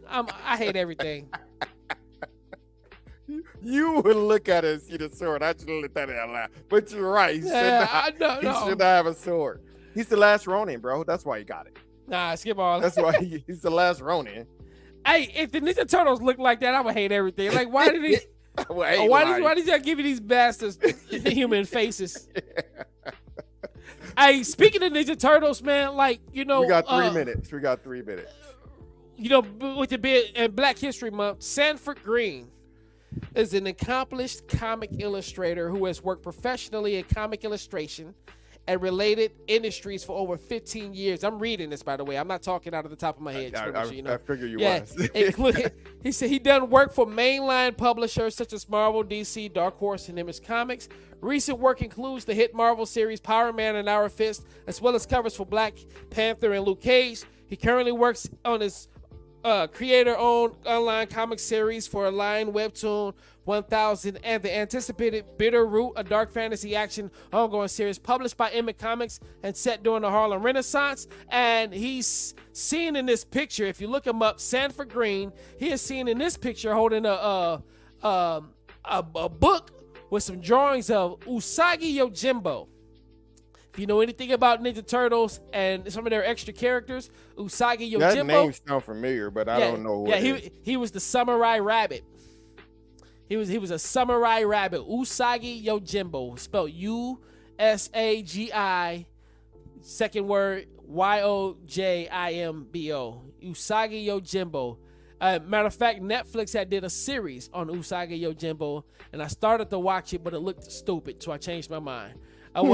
I hate everything. You would look at it and see the sword. I just looked at it out loud. But you're right. He should not have a sword. He's the last Ronin, bro. That's why he got it. Nah, skip all. That's why he's the last Ronin. Hey, if the Ninja Turtles look like that, I would hate everything. Like, why did he? Why did y'all give me these bastards human faces? Hey, speaking of Ninja Turtles, man, like, you know, we got 3 minutes. We got 3 minutes. You know, with the bit in Black History Month, Sanford Green is an accomplished comic illustrator who has worked professionally in comic illustration and related industries for over 15 years. I'm reading this, by the way. I'm not talking out of the top of my head. I figure you was. He said he done work for mainline publishers such as Marvel, DC, Dark Horse, and Image Comics. Recent work includes the hit Marvel series Power Man and Iron Fist, as well as covers for Black Panther and Luke Cage. He currently works on his creator-owned online comic series for a line webtoon 1000 and the anticipated Bitter Root, a dark fantasy action ongoing series published by Image Comics and set during the Harlem Renaissance. And he's seen in this picture, if you look him up, Sanford Green, he is seen in this picture holding a book with some drawings of Usagi Yojimbo. If you know anything about Ninja Turtles and some of their extra characters, Usagi Yojimbo. That name sounds familiar, but I don't know what he was the samurai rabbit. He was a samurai rabbit. Usagi Yojimbo, spelled U-S-A-G-I, second word Y-O-J-I-M-B-O. Usagi Yojimbo. Matter of fact, Netflix had did a series on Usagi Yojimbo, and I started to watch it, but it looked stupid, so I changed my mind. And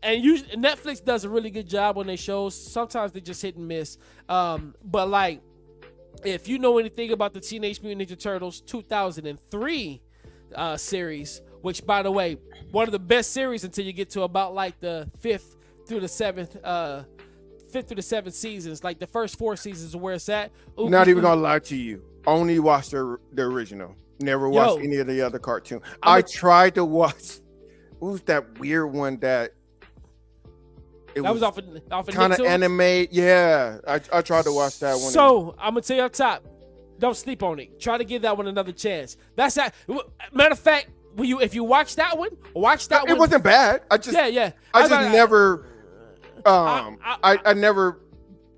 Netflix does a really good job on their shows. Sometimes they just hit and miss. But like, if you know anything about the Teenage Mutant Ninja Turtles 2003 series, which by the way, one of the best series until you get to about like the fifth through the seventh seasons. Like the first 4 seasons are where it's at. Not even gonna lie to you. Only watched the original. Never watched any of the other cartoons. I tried to watch. What was that weird one that was off kind of anime? Yeah, I tried to watch that one. So I'm gonna tell you up top, don't sleep on it. Try to give that one another chance. That's that. Matter of fact, if you watch that one, It wasn't bad. I just never. I never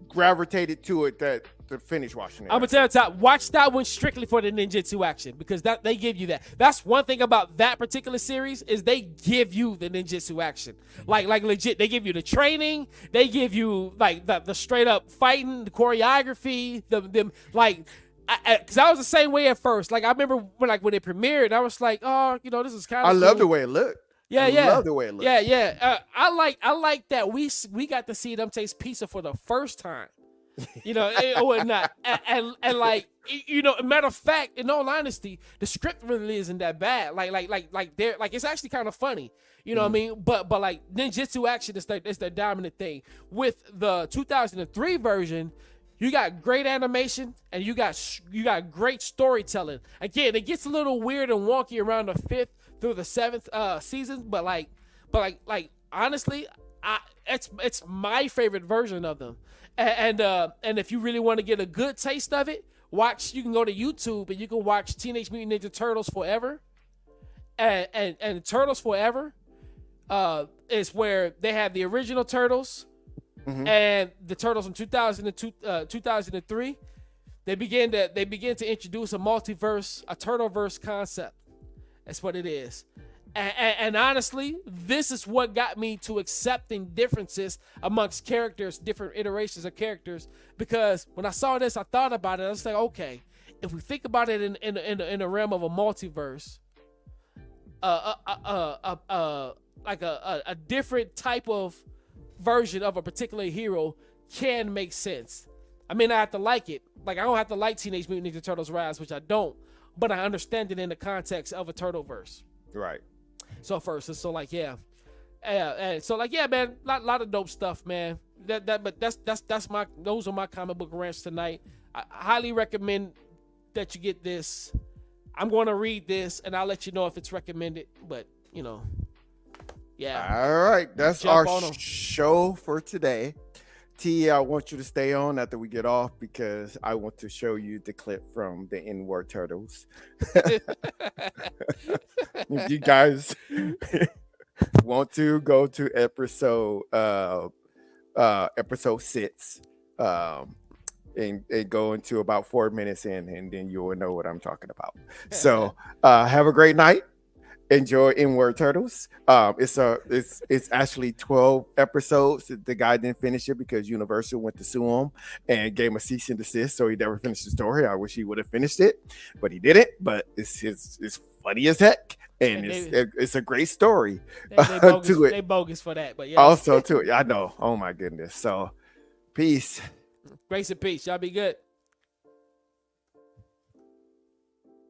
gravitated to it to finish watching it. I'm gonna tell you top, watch that one strictly for the ninjutsu action, because that they give you that. That's one thing about that particular series is they give you the ninjutsu action, like legit. They give you the training, they give you like the straight up fighting, the choreography, them like. Because I was the same way at first. Like I remember when it premiered, I was like, oh, you know, this is kind of. I love the way it looked. Yeah, I love the way it looked. Yeah. I like that we got to see them taste pizza for the first time. or whatnot. And like, matter of fact, in all honesty, the script really isn't that bad. Like they're like, it's actually kind of funny. You know what I mean? But like ninjutsu action is the dominant thing. With the 2003 version, you got great animation and you got great storytelling. Again, it gets a little weird and wonky around the 5th through the 7th season, but honestly, it's my favorite version of them. And if you really want to get a good taste of it, you can go to YouTube and you can watch Teenage Mutant Ninja Turtles Forever. And Turtles Forever is where they have the original Turtles and the Turtles from 2002, 2003. They begin to introduce a multiverse, a Turtleverse concept. That's what it is. And honestly, this is what got me to accepting differences amongst characters, different iterations of characters. Because when I saw this, I thought about it. I was like, okay, if we think about it in the realm of a multiverse, like a different type of version of a particular hero can make sense. I mean, I have to like it. Like, I don't have to like Teenage Mutant Ninja Turtles Rise, which I don't, but I understand it in the context of a Turtleverse. Right. So man, lot of dope stuff, man. But those are my comic book rants tonight. I highly recommend that you get this. I'm going to read this and I'll let you know if it's recommended, but yeah. All right, that's our show for today. T, I want you to stay on after we get off because I want to show you the clip from the N-word Turtles. If you guys want to go to episode 6 and go into about 4 minutes in, and then you will know what I'm talking about. So have a great night. Enjoy N-word Turtles. It's actually 12 episodes. The guy didn't finish it because Universal went to sue him and gave him a cease and desist, so he never finished the story. I wish he would have finished it, but he didn't. But it's funny as heck, and it's a great story. They bogus for that, but yeah. Also to it, I know. Oh my goodness. So, peace. Grace and peace. Y'all be good.